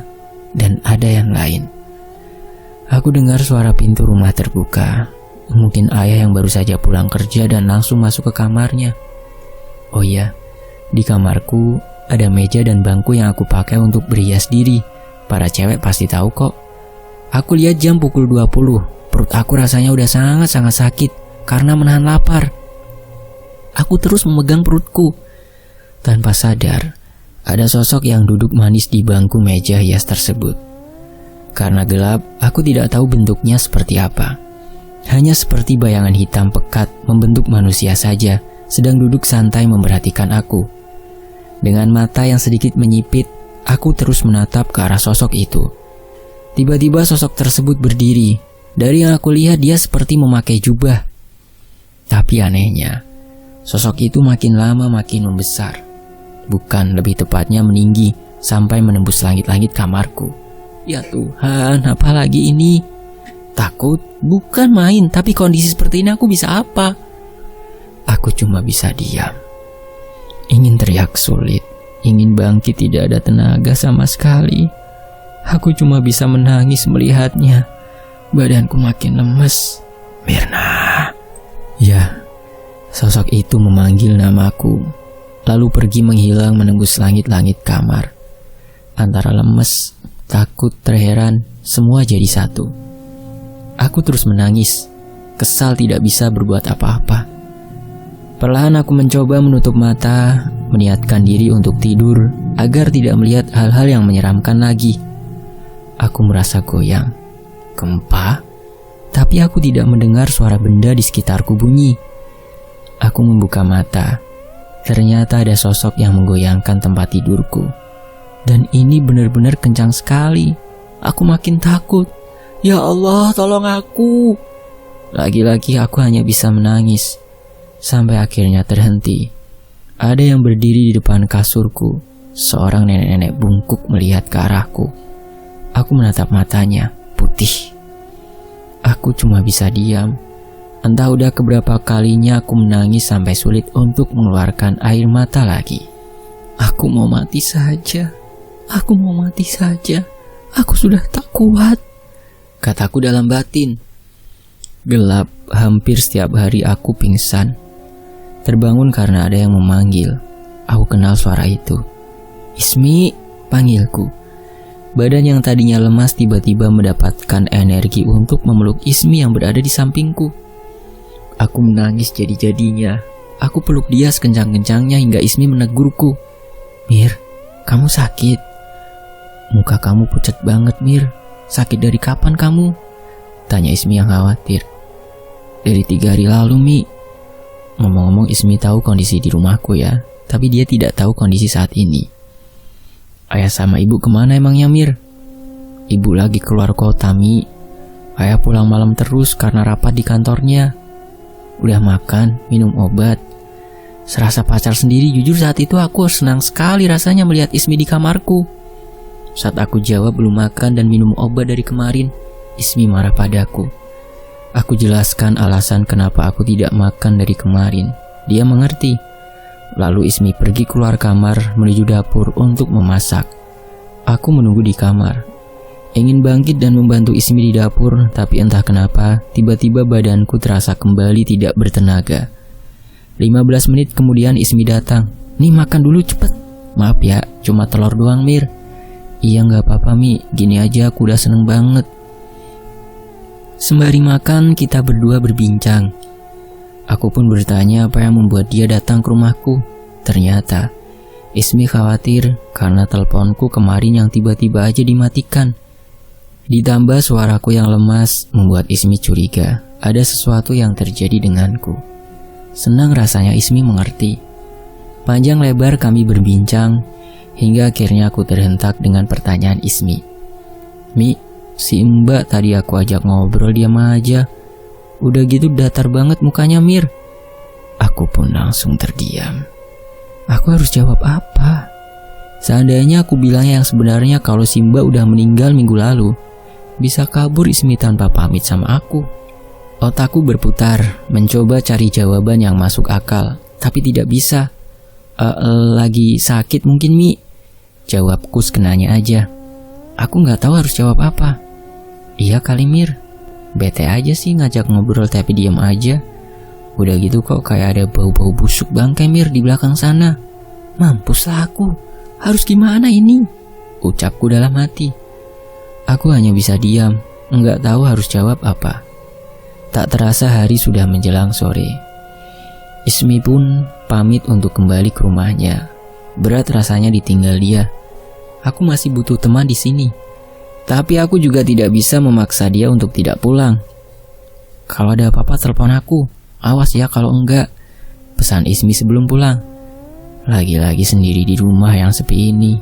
dan ada yang lain. Aku dengar suara pintu rumah terbuka. Mungkin ayah yang baru saja pulang kerja dan langsung masuk ke kamarnya. Oh iya, di kamarku ada meja dan bangku yang aku pakai untuk berhias diri. Para cewek pasti tahu kok. Aku lihat jam pukul 20. Perut aku rasanya udah sangat-sangat sakit karena menahan lapar. Aku terus memegang perutku. Tanpa sadar, ada sosok yang duduk manis di bangku meja hias tersebut. Karena gelap, aku tidak tahu bentuknya seperti apa. Hanya seperti bayangan hitam pekat membentuk manusia saja, sedang duduk santai memperhatikan aku. Dengan mata yang sedikit menyipit, aku terus menatap ke arah sosok itu. Tiba-tiba sosok tersebut berdiri. Dari yang aku lihat dia seperti memakai jubah. Tapi anehnya, sosok itu makin lama makin membesar. Bukan, lebih tepatnya meninggi sampai menembus langit-langit kamarku. Ya Tuhan, apalagi ini? Takut? Bukan main, tapi kondisi seperti ini aku bisa apa? Aku cuma bisa diam. Ingin teriak sulit, ingin bangkit tidak ada tenaga sama sekali. Aku cuma bisa menangis melihatnya. Badanku makin lemes. Mirna. Ya, sosok itu memanggil namaku, lalu pergi menghilang menembus langit-langit kamar. Antara lemes, takut, terheran, semua jadi satu. Aku terus menangis, kesal tidak bisa berbuat apa-apa. Perlahan aku mencoba menutup mata, meniatkan diri untuk tidur agar tidak melihat hal-hal yang menyeramkan lagi. Aku merasa goyang, gempa, tapi aku tidak mendengar suara benda di sekitarku bunyi. Aku membuka mata, ternyata ada sosok yang menggoyangkan tempat tidurku. Dan ini benar-benar kencang sekali. Aku makin takut. Ya Allah, tolong aku. Lagi-lagi aku hanya bisa menangis. Sampai akhirnya terhenti. Ada yang berdiri di depan kasurku. Seorang nenek-nenek bungkuk melihat ke arahku. Aku menatap matanya, putih. Aku cuma bisa diam. Entah udah keberapa kalinya aku menangis sampai sulit untuk mengeluarkan air mata lagi. Aku mau mati saja. Aku mau mati saja. Aku sudah tak kuat, kataku dalam batin. Gelap, hampir setiap hari aku pingsan. Terbangun karena ada yang memanggil. Aku kenal suara itu. Ismi, panggilku. Badan yang tadinya lemas tiba-tiba mendapatkan energi untuk memeluk Ismi yang berada di sampingku. Aku menangis jadi-jadinya. Aku peluk dia sekencang-kencangnya hingga Ismi menegurku. Mir, kamu sakit? Muka kamu pucat banget, Mir. Sakit dari kapan kamu? Tanya Ismi yang khawatir. Dari 3 hari lalu, Mi. Ngomong-ngomong, Ismi tahu kondisi di rumahku ya, tapi dia tidak tahu kondisi saat ini. Ayah sama ibu kemana emangnya, Mir? Ibu lagi keluar kota, Mi. Ayah pulang malam terus karena rapat di kantornya. Udah makan, minum obat. Serasa pacar sendiri, jujur saat itu aku senang sekali rasanya melihat Ismi di kamarku. Saat aku jawab belum makan dan minum obat dari kemarin, Ismi marah padaku. Aku jelaskan alasan kenapa aku tidak makan dari kemarin. Dia mengerti. Lalu Ismi pergi keluar kamar menuju dapur untuk memasak. Aku menunggu di kamar. Ingin bangkit dan membantu Ismi di dapur, tapi entah kenapa tiba-tiba badanku terasa kembali tidak bertenaga. 15 menit kemudian Ismi datang. Nih makan dulu cepet. Maaf ya, cuma telur doang, Mir. Iya gak apa-apa, Mi. Gini aja aku udah seneng banget. Sembari makan, kita berdua berbincang. Aku pun bertanya apa yang membuat dia datang ke rumahku. Ternyata, Ismi khawatir karena teleponku kemarin yang tiba-tiba aja dimatikan. Ditambah suaraku yang lemas membuat Ismi curiga ada sesuatu yang terjadi denganku. Senang rasanya Ismi mengerti. Panjang lebar kami berbincang, hingga akhirnya aku terhentak dengan pertanyaan Ismi. Mi, si Mbak tadi aku ajak ngobrol diam aja. Udah gitu datar banget mukanya, Mir. Aku pun langsung terdiam. Aku harus jawab apa? Seandainya aku bilang yang sebenarnya kalau si Mbak udah meninggal minggu lalu, bisa kabur Ismi tanpa pamit sama aku. Otakku berputar, mencoba cari jawaban yang masuk akal, tapi tidak bisa. Lagi sakit mungkin, Mi. Jawabku sekenanya aja. Aku gak tahu harus jawab apa. Iya kali, Mir. Bete aja sih ngajak ngobrol tapi diam aja. Udah gitu kok kayak ada bau-bau busuk bangkai, Mir, di belakang sana. Mampuslah aku. Harus gimana ini? Ucapku dalam hati. Aku hanya bisa diam, nggak tahu harus jawab apa. Tak terasa hari sudah menjelang sore. Ismi pun pamit untuk kembali ke rumahnya. Berat rasanya ditinggal dia. Aku masih butuh teman di sini. Tapi aku juga tidak bisa memaksa dia untuk tidak pulang. Kalau ada apa-apa telepon aku. Awas ya kalau enggak, pesan Ismi sebelum pulang. Lagi-lagi sendiri di rumah yang sepi ini.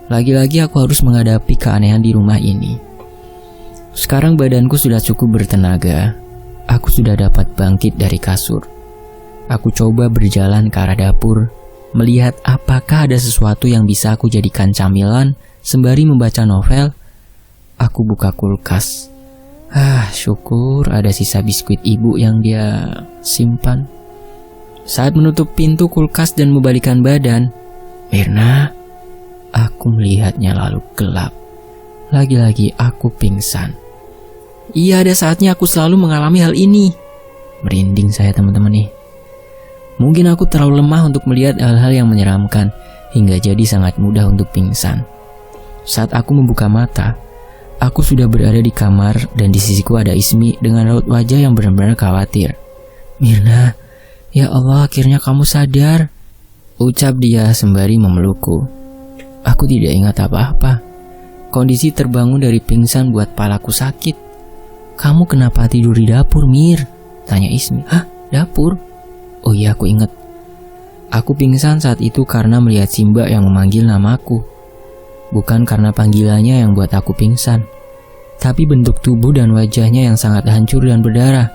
Lagi-lagi aku harus menghadapi keanehan di rumah ini. Sekarang badanku sudah cukup bertenaga. Aku sudah dapat bangkit dari kasur. Aku coba berjalan ke arah dapur, melihat apakah ada sesuatu yang bisa aku jadikan camilan sembari membaca novel. Aku buka kulkas. Syukur ada sisa biskuit ibu yang dia simpan. Saat menutup pintu kulkas dan membalikan badan, Mirna, aku melihatnya lalu gelap. Lagi-lagi aku pingsan. Iya, ada saatnya aku selalu mengalami hal ini. Merinding saya teman-teman nih. Mungkin aku terlalu lemah untuk melihat hal-hal yang menyeramkan, hingga jadi sangat mudah untuk pingsan. Saat aku membuka mata, aku sudah berada di kamar dan di sisiku ada Ismi dengan raut wajah yang benar-benar khawatir. Mirna, ya Allah, akhirnya kamu sadar, ucap dia sembari memelukku. Aku tidak ingat apa-apa. Kondisi terbangun dari pingsan buat palaku sakit. Kamu kenapa tidur di dapur, Mir? Tanya Ismi. Hah? Dapur? Oh iya, aku ingat. Aku pingsan saat itu karena melihat si Mbak yang memanggil namaku. Bukan karena panggilannya yang buat aku pingsan, tapi bentuk tubuh dan wajahnya yang sangat hancur dan berdarah.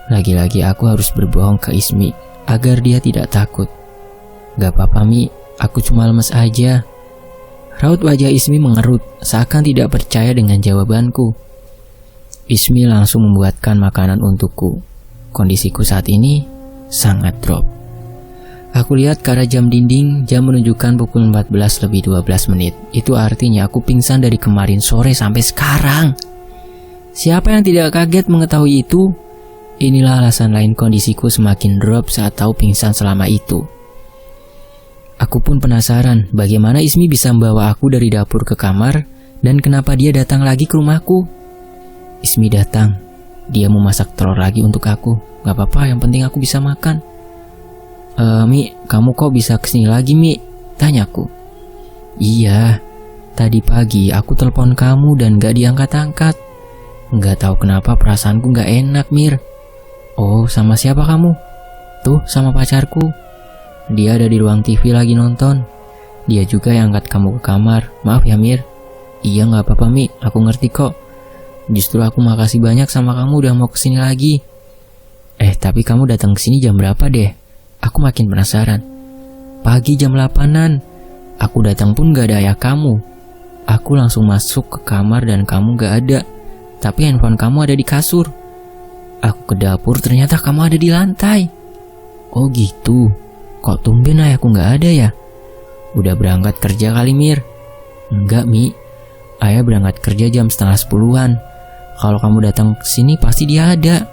Lagi-lagi aku harus berbohong ke Ismi agar dia tidak takut. Gak apa-apa Mi, aku cuma lemes aja. Raut wajah Ismi mengerut, seakan tidak percaya dengan jawabanku. Ismi langsung membuatkan makanan untukku. Kondisiku saat ini sangat drop. Aku lihat ke arah jam dinding, jam menunjukkan pukul 14 lebih 12 menit. Itu artinya aku pingsan dari kemarin sore sampai sekarang. Siapa yang tidak kaget mengetahui itu? Inilah alasan lain kondisiku semakin drop saat tahu pingsan selama itu. Aku pun penasaran bagaimana Ismi bisa membawa aku dari dapur ke kamar dan kenapa dia datang lagi ke rumahku. Ismi datang, dia mau masak telur lagi untuk aku. Gak apa-apa, yang penting aku bisa makan. Mi, kamu kok bisa kesini lagi Mi? Tanyaku. Iya, tadi pagi aku telepon kamu dan gak diangkat-angkat. Gak tahu kenapa perasaanku gak enak Mir. Oh, sama siapa kamu? Tuh, sama pacarku. Dia ada di ruang TV lagi nonton. Dia juga yang angkat kamu ke kamar. Maaf ya Mir. Iya gak apa-apa Mi, aku ngerti kok. Justru aku makasih banyak sama kamu udah mau kesini lagi. Tapi kamu datang kesini jam berapa deh? Aku makin penasaran. Pagi jam 8-an. Aku datang pun gak ada ayah kamu. Aku langsung masuk ke kamar dan kamu gak ada. Tapi handphone kamu ada di kasur. Aku ke dapur, ternyata kamu ada di lantai. Oh gitu. Kok tumben ayahku gak ada ya? Udah berangkat kerja kali Mir? Enggak Mi, ayah berangkat kerja jam 9:30-an. Kalau kamu datang ke sini pasti dia ada.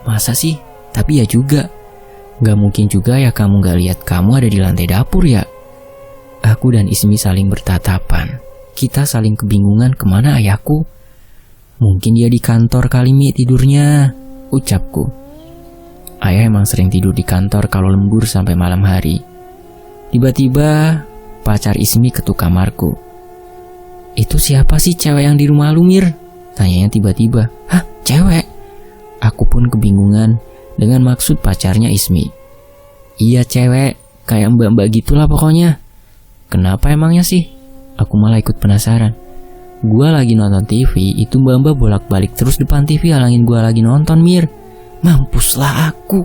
Masa sih? Tapi ya juga. Gak mungkin juga ya kamu gak lihat kamu ada di lantai dapur ya? Aku dan Ismi saling bertatapan. Kita saling kebingungan kemana ayahku. Mungkin dia di kantor kali Mi tidurnya, ucapku. Ayah emang sering tidur di kantor kalau lembur sampai malam hari. Tiba-tiba pacar Ismi ketuk kamarku. Itu siapa sih cewek yang di rumah lu Mir? Tanyanya tiba-tiba. Hah, cewek? Aku pun kebingungan dengan maksud pacarnya Ismi. Iya cewek, kayak mbak-mbak gitulah pokoknya. Kenapa emangnya sih? Aku malah ikut penasaran. Gua lagi nonton TV, itu mbak-mbak bolak-balik terus depan TV halangin gua lagi nonton Mir. Mampuslah aku.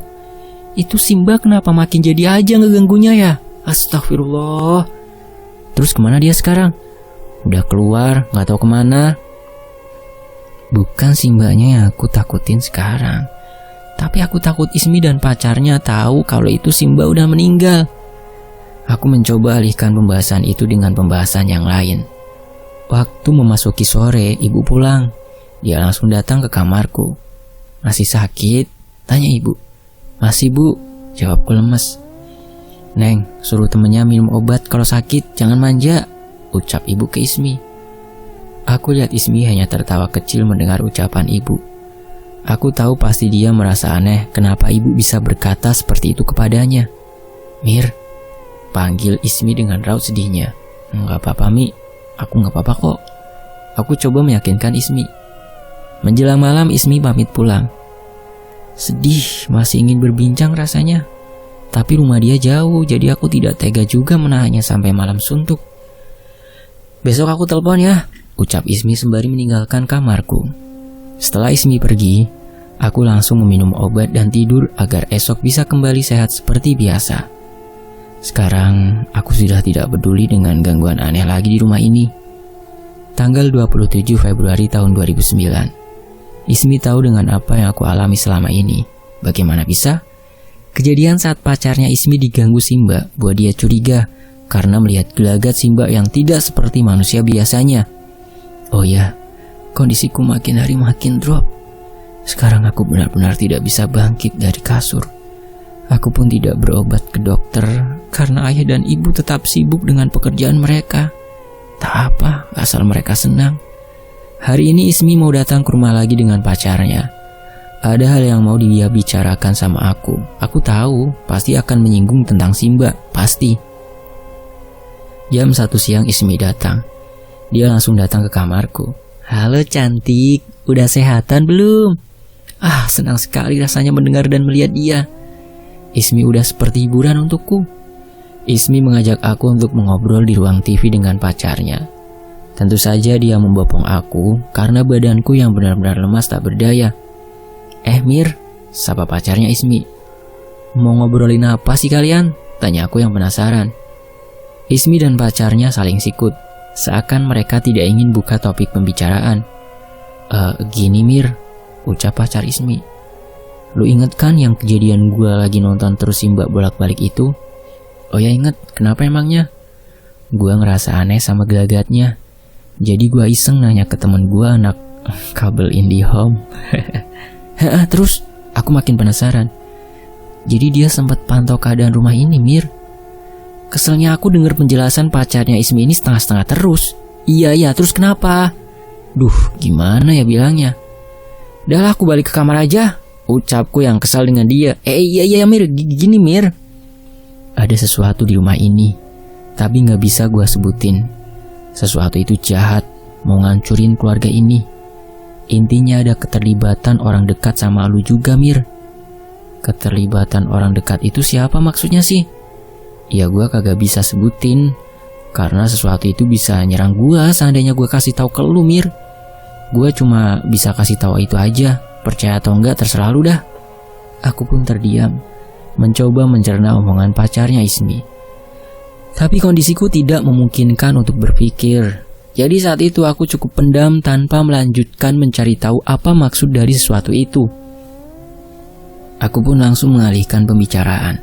Itu Simba kenapa makin jadi aja ngeganggunya ya? Astagfirullah. Terus kemana dia sekarang? Udah keluar, gak tahu kemana. Bukan Simbanya yang aku takutin sekarang. Tapi aku takut Ismi dan pacarnya tahu kalau itu Simba udah meninggal. Aku mencoba alihkan pembahasan itu dengan pembahasan yang lain. Waktu memasuki sore, ibu pulang. Dia langsung datang ke kamarku. Masih sakit? Tanya ibu. Masih Bu, jawabku lemes. Neng, suruh temennya minum obat kalau sakit, jangan manja, ucap ibu ke Ismi. Aku lihat Ismi hanya tertawa kecil mendengar ucapan ibu. Aku tahu pasti dia merasa aneh kenapa ibu bisa berkata seperti itu kepadanya. Mir, panggil Ismi dengan raut sedihnya. Enggak apa-apa Mi, aku enggak apa-apa kok. Aku coba meyakinkan Ismi. Menjelang malam Ismi pamit pulang. Sedih, masih ingin berbincang rasanya. Tapi rumah dia jauh, jadi aku tidak tega juga menahannya sampai malam suntuk. Besok aku telepon ya, ucap Ismi sembari meninggalkan kamarku. Setelah Ismi pergi, aku langsung meminum obat dan tidur agar esok bisa kembali sehat seperti biasa. Sekarang, aku sudah tidak peduli dengan gangguan aneh lagi di rumah ini. Tanggal 27 Februari tahun 2009. Ismi tahu dengan apa yang aku alami selama ini. Bagaimana bisa? Kejadian saat pacarnya Ismi diganggu Simba buat dia curiga karena melihat gelagat Simba yang tidak seperti manusia biasanya. Oh ya, kondisiku makin hari makin drop. Sekarang aku benar-benar tidak bisa bangkit dari kasur. Aku pun tidak berobat ke dokter karena ayah dan ibu tetap sibuk dengan pekerjaan mereka. Tak apa, asal mereka senang. Hari ini Ismi mau datang ke rumah lagi dengan pacarnya. Ada hal yang mau dia bicarakan sama aku. Aku tahu, pasti akan menyinggung tentang Simba, pasti. Jam 1 siang Ismi datang. Dia langsung datang ke kamarku. Halo cantik, udah sehatan belum? Senang sekali rasanya mendengar dan melihat dia. Ismi udah seperti hiburan untukku. Ismi mengajak aku untuk mengobrol di ruang TV dengan pacarnya. Tentu saja dia membopong aku karena badanku yang benar-benar lemas tak berdaya. Mir, sapa pacarnya Ismi. Mau ngobrolin apa sih kalian? Tanya aku yang penasaran. Ismi dan pacarnya saling sikut, seakan mereka tidak ingin buka topik pembicaraan. Gini Mir, ucap pacar Ismi. Lu inget kan yang kejadian gue lagi nonton terus simbak bolak-balik itu? Oh ya inget, kenapa emangnya? Gue ngerasa aneh sama gelagatnya. Jadi gue iseng nanya ke temen gue anak kabel IndiHome. Terus aku makin penasaran. Jadi dia sempat pantau keadaan rumah ini, Mir. Keselnya aku dengar penjelasan pacarnya Ismi ini setengah-setengah terus. Iya, terus kenapa? Duh, gimana ya bilangnya? Udah aku balik ke kamar aja, ucapku yang kesal dengan dia. Iya Mir, gini Mir. Ada sesuatu di rumah ini, tapi gak bisa gue sebutin. Sesuatu itu jahat, mau ngancurin keluarga ini. Intinya ada keterlibatan orang dekat sama lu juga, Mir. Keterlibatan orang dekat itu siapa maksudnya sih? Ya gue kagak bisa sebutin, karena sesuatu itu bisa nyerang gue seandainya gue kasih tahu ke lu, Mir. Gue cuma bisa kasih tahu itu aja, percaya atau enggak terserah lu dah. Aku pun terdiam, mencoba mencerna omongan pacarnya Ismi. Tapi kondisiku tidak memungkinkan untuk berpikir. Jadi saat itu aku cukup pendam tanpa melanjutkan mencari tahu apa maksud dari sesuatu itu. Aku pun langsung mengalihkan pembicaraan,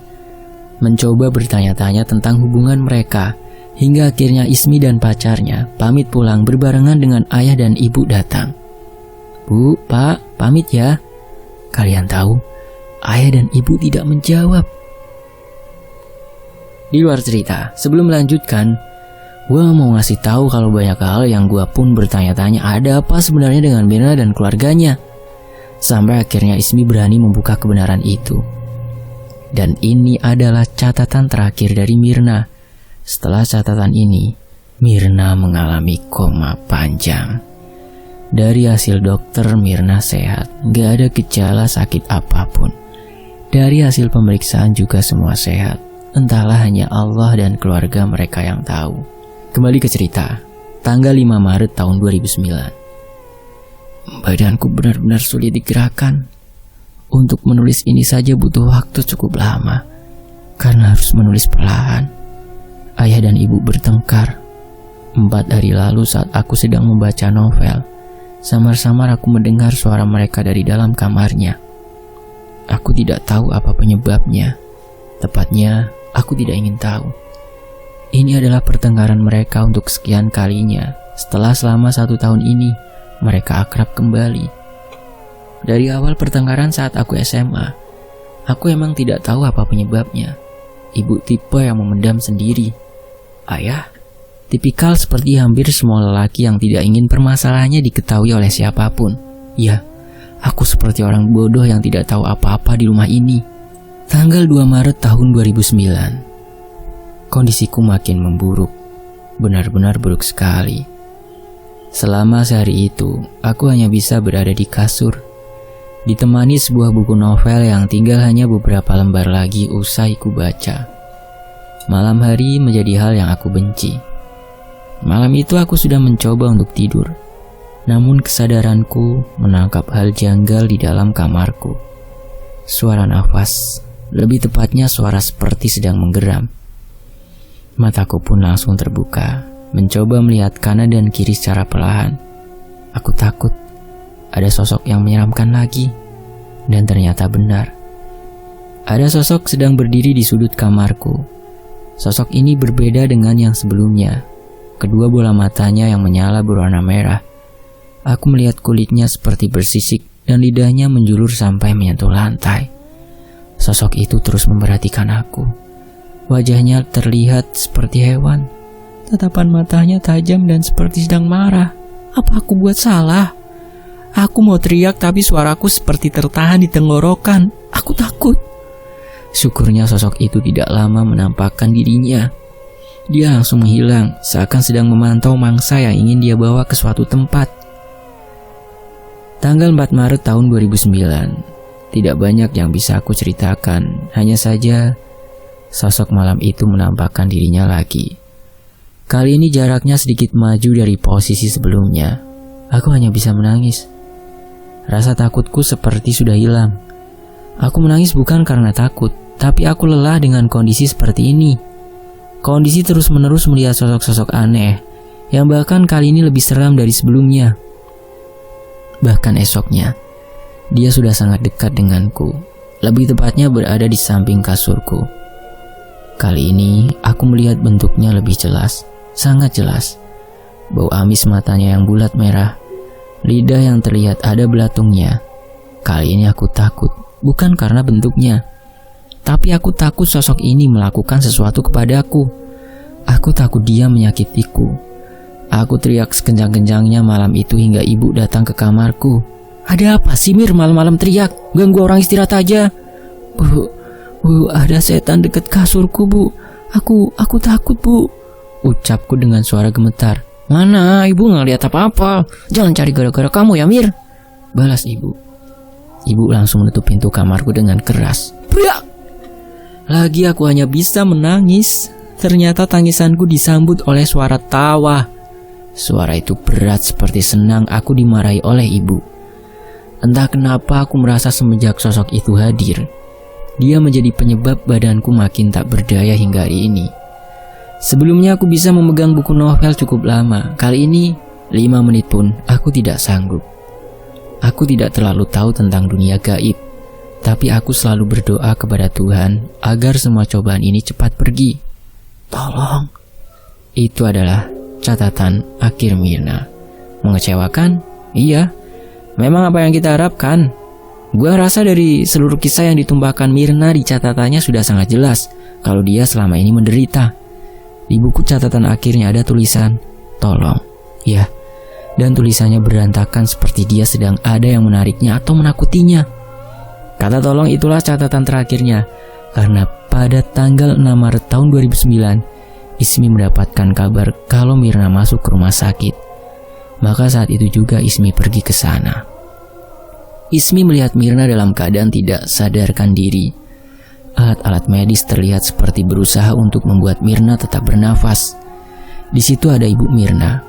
mencoba bertanya-tanya tentang hubungan mereka, hingga akhirnya Ismi dan pacarnya pamit pulang berbarengan dengan ayah dan ibu datang. Bu, Pak, pamit ya. Kalian tahu, ayah dan ibu tidak menjawab. Di luar cerita, sebelum melanjutkan, gue mau ngasih tahu kalau banyak hal yang gue pun bertanya-tanya ada apa sebenarnya dengan Mirna dan keluarganya. Sampai akhirnya Ismi berani membuka kebenaran itu. Dan ini adalah catatan terakhir dari Mirna. Setelah catatan ini, Mirna mengalami koma panjang. Dari hasil dokter, Mirna sehat, gak ada gejala sakit apapun. Dari hasil pemeriksaan juga semua sehat. Entahlah hanya Allah dan keluarga mereka yang tahu. Kembali ke cerita, tanggal 5 Maret tahun 2009. Badanku benar-benar sulit digerakkan. Untuk menulis ini saja butuh waktu cukup lama, karena harus menulis perlahan. Ayah dan ibu bertengkar. 4 hari lalu saat aku sedang membaca novel, samar-samar aku mendengar suara mereka dari dalam kamarnya. Aku tidak tahu apa penyebabnya. Tepatnya, aku tidak ingin tahu. Ini adalah pertengkaran mereka untuk sekian kalinya. Setelah selama 1 tahun ini, mereka akrab kembali. Dari awal pertengkaran saat aku SMA, aku emang tidak tahu apa penyebabnya. Ibu tipe yang memendam sendiri. Ayah, tipikal seperti hampir semua lelaki yang tidak ingin permasalahannya diketahui oleh siapapun. Ya, aku seperti orang bodoh yang tidak tahu apa-apa di rumah ini. Tanggal 2 Maret tahun 2009. Kondisiku makin memburuk. Benar-benar buruk sekali. Selama sehari itu, aku hanya bisa berada di kasur, ditemani sebuah buku novel yang tinggal hanya beberapa lembar lagi usai ku baca. Malam hari menjadi hal yang aku benci. Malam itu aku sudah mencoba untuk tidur, namun kesadaranku menangkap hal janggal di dalam kamarku. Suara nafas, lebih tepatnya suara seperti sedang menggeram. Mataku pun langsung terbuka. Mencoba melihat kanan dan kiri secara perlahan. Aku takut ada sosok yang menyeramkan lagi. Dan ternyata benar. Ada sosok sedang berdiri di sudut kamarku. Sosok ini berbeda dengan yang sebelumnya. Kedua bola matanya yang menyala berwarna merah. Aku melihat kulitnya seperti bersisik dan lidahnya menjulur sampai menyentuh lantai. Sosok itu terus memperhatikan aku. Wajahnya terlihat seperti hewan. Tatapan matanya tajam dan seperti sedang marah. Apa aku buat salah? Aku mau teriak tapi suaraku seperti tertahan di tenggorokan. Aku takut. Syukurnya sosok itu tidak lama menampakkan dirinya. Dia langsung menghilang, seakan sedang memantau mangsa yang ingin dia bawa ke suatu tempat. Tanggal 4 Maret tahun 2009. Tidak banyak yang bisa aku ceritakan. Hanya saja sosok malam itu menampakkan dirinya lagi. Kali ini jaraknya sedikit maju dari posisi sebelumnya. Aku hanya bisa menangis. Rasa takutku seperti sudah hilang. Aku menangis bukan karena takut, tapi aku lelah dengan kondisi seperti ini. Kondisi terus-menerus melihat sosok-sosok aneh, yang bahkan kali ini lebih seram dari sebelumnya. Bahkan esoknya, dia sudah sangat dekat denganku, lebih tepatnya berada di samping kasurku. Kali ini, aku melihat bentuknya lebih jelas, sangat jelas. Bau amis matanya yang bulat merah, lidah yang terlihat ada belatungnya. Kali ini aku takut, bukan karena bentuknya, tapi aku takut sosok ini melakukan sesuatu kepadaku. Aku takut dia menyakitiku. Aku teriak sekencang-kencangnya malam itu hingga ibu datang ke kamarku. "Ada apa sih Mir malam-malam teriak? Ganggu orang istirahat aja." Bu, ada setan dekat kasurku, Bu. Aku takut, Bu," ucapku dengan suara gemetar. "Mana, ibu nggak lihat apa-apa. Jangan cari gara-gara kamu ya, Mir," balas ibu. Ibu langsung menutup pintu kamarku dengan keras. "Pria!" Lagi aku hanya bisa menangis. Ternyata tangisanku disambut oleh suara tawa. Suara itu berat seperti senang aku dimarahi oleh ibu. Entah kenapa aku merasa semenjak sosok itu hadir, dia menjadi penyebab badanku makin tak berdaya hingga hari ini. Sebelumnya aku bisa memegang buku novel cukup lama. Kali ini 5 menit pun aku tidak sanggup. Aku tidak terlalu tahu tentang dunia gaib, tapi aku selalu berdoa kepada Tuhan agar semua cobaan ini cepat pergi. Tolong. Itu adalah catatan akhir Mirna. Mengecewakan? Iya. Memang apa yang kita harapkan. Gua rasa dari seluruh kisah yang ditumpahkan Mirna di catatannya sudah sangat jelas kalau dia selama ini menderita. Di buku catatan akhirnya ada tulisan, "Tolong." Ya, dan tulisannya berantakan seperti dia sedang ada yang menariknya atau menakutinya. Kata "tolong" itulah catatan terakhirnya, karena pada tanggal 6 Maret tahun 2009, Ismi mendapatkan kabar kalau Mirna masuk ke rumah sakit. Maka saat itu juga Ismi pergi ke sana. Ismi melihat Mirna dalam keadaan tidak sadarkan diri. Alat-alat medis terlihat seperti berusaha untuk membuat Mirna tetap bernafas. Di situ ada ibu Mirna.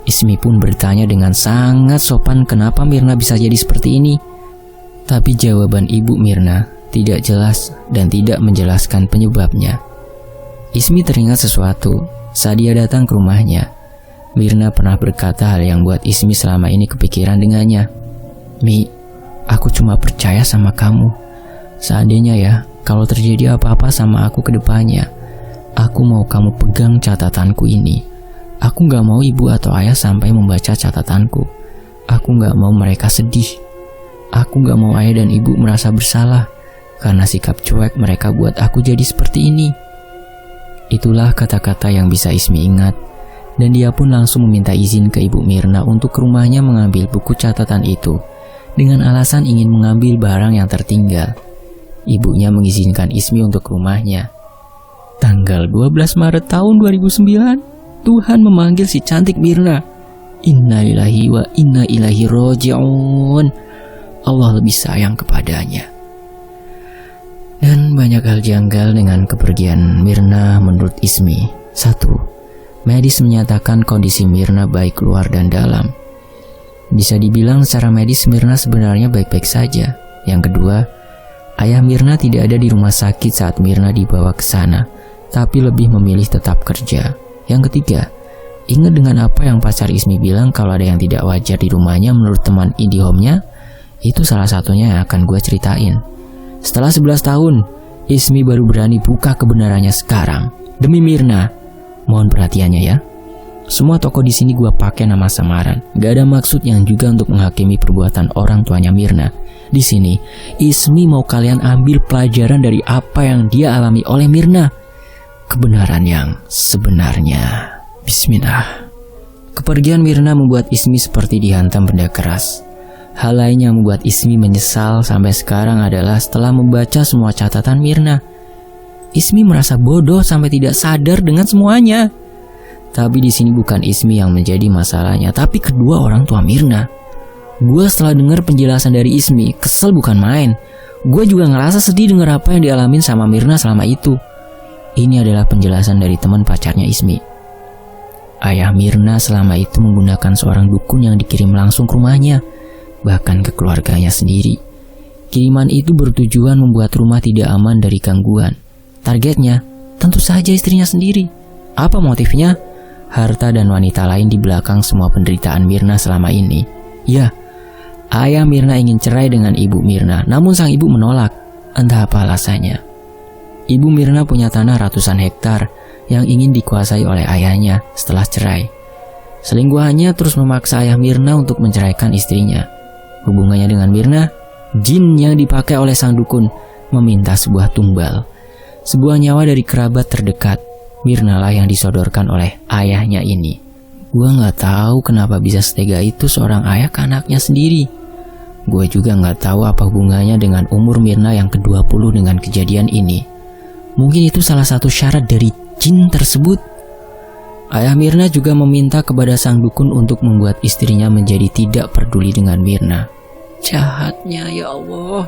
Ismi pun bertanya dengan sangat sopan kenapa Mirna bisa jadi seperti ini. Tapi jawaban ibu Mirna tidak jelas dan tidak menjelaskan penyebabnya. Ismi teringat sesuatu saat dia datang ke rumahnya. Mirna pernah berkata hal yang buat Ismi selama ini kepikiran dengannya. "Mi, aku cuma percaya sama kamu. Seandainya ya, kalau terjadi apa-apa sama aku ke depannya, aku mau kamu pegang catatanku ini. Aku gak mau ibu atau ayah sampai membaca catatanku. Aku gak mau mereka sedih. Aku gak mau ayah dan ibu merasa bersalah karena sikap cuek mereka buat aku jadi seperti ini." Itulah kata-kata yang bisa Ismi ingat, dan dia pun langsung meminta izin ke ibu Mirna untuk ke rumahnya mengambil buku catatan itu dengan alasan ingin mengambil barang yang tertinggal. Ibunya mengizinkan Ismi untuk ke rumahnya. Tanggal 12 Maret tahun 2009, Tuhan memanggil si cantik Mirna. Innalillahi wa inna ilaihi roji'un. Allah lebih sayang kepadanya. Dan banyak hal janggal dengan kepergian Mirna menurut Ismi. 1. Medis menyatakan kondisi Mirna baik luar dan dalam. Bisa dibilang secara medis Mirna sebenarnya baik-baik saja. Yang kedua, ayah Mirna tidak ada di rumah sakit saat Mirna dibawa ke sana, tapi lebih memilih tetap kerja. Yang ketiga, ingat dengan apa yang pacar Ismi bilang kalau ada yang tidak wajar di rumahnya menurut teman IndiHome-nya? Itu salah satunya yang akan gue ceritain. Setelah 11 tahun, Ismi baru berani buka kebenarannya sekarang. Demi Mirna, mohon perhatiannya ya. Semua tokoh di sini gue pakai nama samaran. Gak ada maksud yang juga untuk menghakimi perbuatan orang tuanya Mirna. Di sini, Ismi mau kalian ambil pelajaran dari apa yang dia alami oleh Mirna. Kebenaran yang sebenarnya. Bismillah. Kepergian Mirna membuat Ismi seperti dihantam benda keras. Hal lain yang membuat Ismi menyesal sampai sekarang adalah setelah membaca semua catatan Mirna, Ismi merasa bodoh sampai tidak sadar dengan semuanya. Tapi di sini bukan Ismi yang menjadi masalahnya, tapi kedua orang tua Mirna. Gue setelah dengar penjelasan dari Ismi, kesel bukan main. Gue juga ngerasa sedih dengar apa yang dialamin sama Mirna selama itu. Ini adalah penjelasan dari teman pacarnya Ismi. Ayah Mirna selama itu menggunakan seorang dukun yang dikirim langsung ke rumahnya, bahkan ke keluarganya sendiri. Kiriman itu bertujuan membuat rumah tidak aman dari gangguan. Targetnya tentu saja istrinya sendiri. Apa motifnya? Harta dan wanita lain di belakang semua penderitaan Mirna selama ini. Ya, ayah Mirna ingin cerai dengan ibu Mirna, namun sang ibu menolak. Entah apa alasannya. Ibu Mirna punya tanah ratusan hektar yang ingin dikuasai oleh ayahnya setelah cerai. Selingkuhannya terus memaksa ayah Mirna untuk menceraikan istrinya. Hubungannya dengan Mirna, jin yang dipakai oleh sang dukun meminta sebuah tumbal. Sebuah nyawa dari kerabat terdekat. Mirna lah yang disodorkan oleh ayahnya ini. Gua gak tahu kenapa bisa setega itu seorang ayah ke anaknya sendiri. Gue juga gak tahu apa hubungannya dengan umur Mirna yang ke-20 dengan kejadian ini. Mungkin itu salah satu syarat dari jin tersebut. Ayah Mirna juga meminta kepada sang dukun untuk membuat istrinya menjadi tidak peduli dengan Mirna. Jahatnya, ya Allah.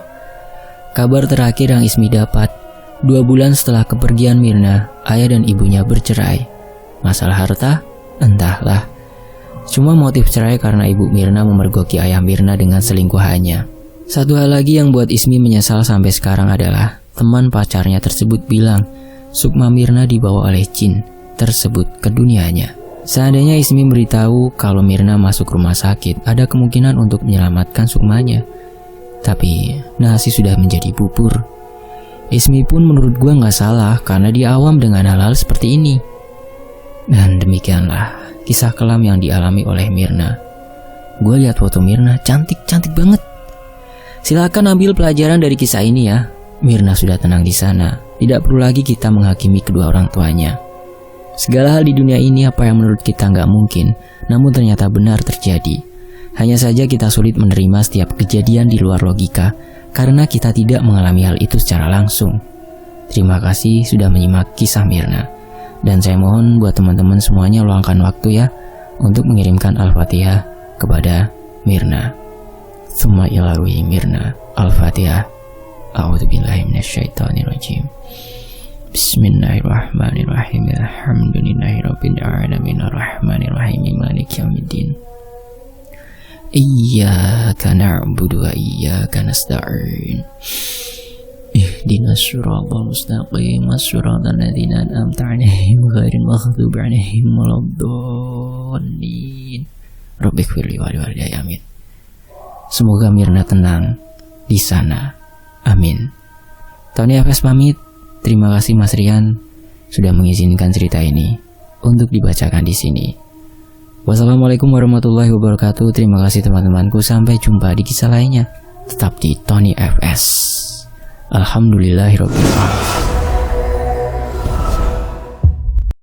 Kabar terakhir yang Ismi dapat, 2 bulan setelah kepergian Mirna, ayah dan ibunya bercerai. Masalah harta? Entahlah. Cuma motif cerai karena ibu Mirna memergoki ayah Mirna dengan selingkuhannya. Satu hal lagi yang buat Ismi menyesal sampai sekarang adalah teman pacarnya tersebut bilang Sukma Mirna dibawa oleh jin tersebut ke dunianya. Seandainya Ismi beritahu kalau Mirna masuk rumah sakit, ada kemungkinan untuk menyelamatkan Sukmanya. Tapi nasi sudah menjadi bubur. Ismi pun menurut gua gak salah karena dia awam dengan hal-hal seperti ini. Dan demikianlah kisah kelam yang dialami oleh Mirna. Gue lihat foto Mirna, cantik-cantik banget. Silakan ambil pelajaran dari kisah ini ya. Mirna sudah tenang di sana. Tidak perlu lagi kita menghakimi kedua orang tuanya. Segala hal di dunia ini apa yang menurut kita nggak mungkin, namun ternyata benar terjadi. Hanya saja kita sulit menerima setiap kejadian di luar logika, karena kita tidak mengalami hal itu secara langsung. Terima kasih sudah menyimak kisah Mirna. Dan saya mohon buat teman-teman semuanya luangkan waktu ya untuk mengirimkan Al-Fatihah kepada Mirna. Tsumma ila ruhi Mirna. Al-Fatihah. A'udzubillahi minasyaitonirrajim. Bismillahirrahmanirrahim. Alhamdulillahirabbil alamin arrahmanirrahim maliki yaumiddin. Iyyaka na'budu wa iyyaka nasta'in. Ihdinas siratal mustaqim, siratal ladzina an'amta 'alaihim ghairil maghdubi 'alaihim waladdallin. Rabbighfirli wa liwalidayya, amin. Semoga Mirna tenang di sana. Amin. Tony FS pamit. Terima kasih Mas Rian sudah mengizinkan cerita ini untuk dibacakan di sini. Wassalamualaikum warahmatullahi wabarakatuh. Terima kasih teman-temanku. Sampai jumpa di kisah lainnya. Tetap di Tony FS. Alhamdulillahirabbil alamin.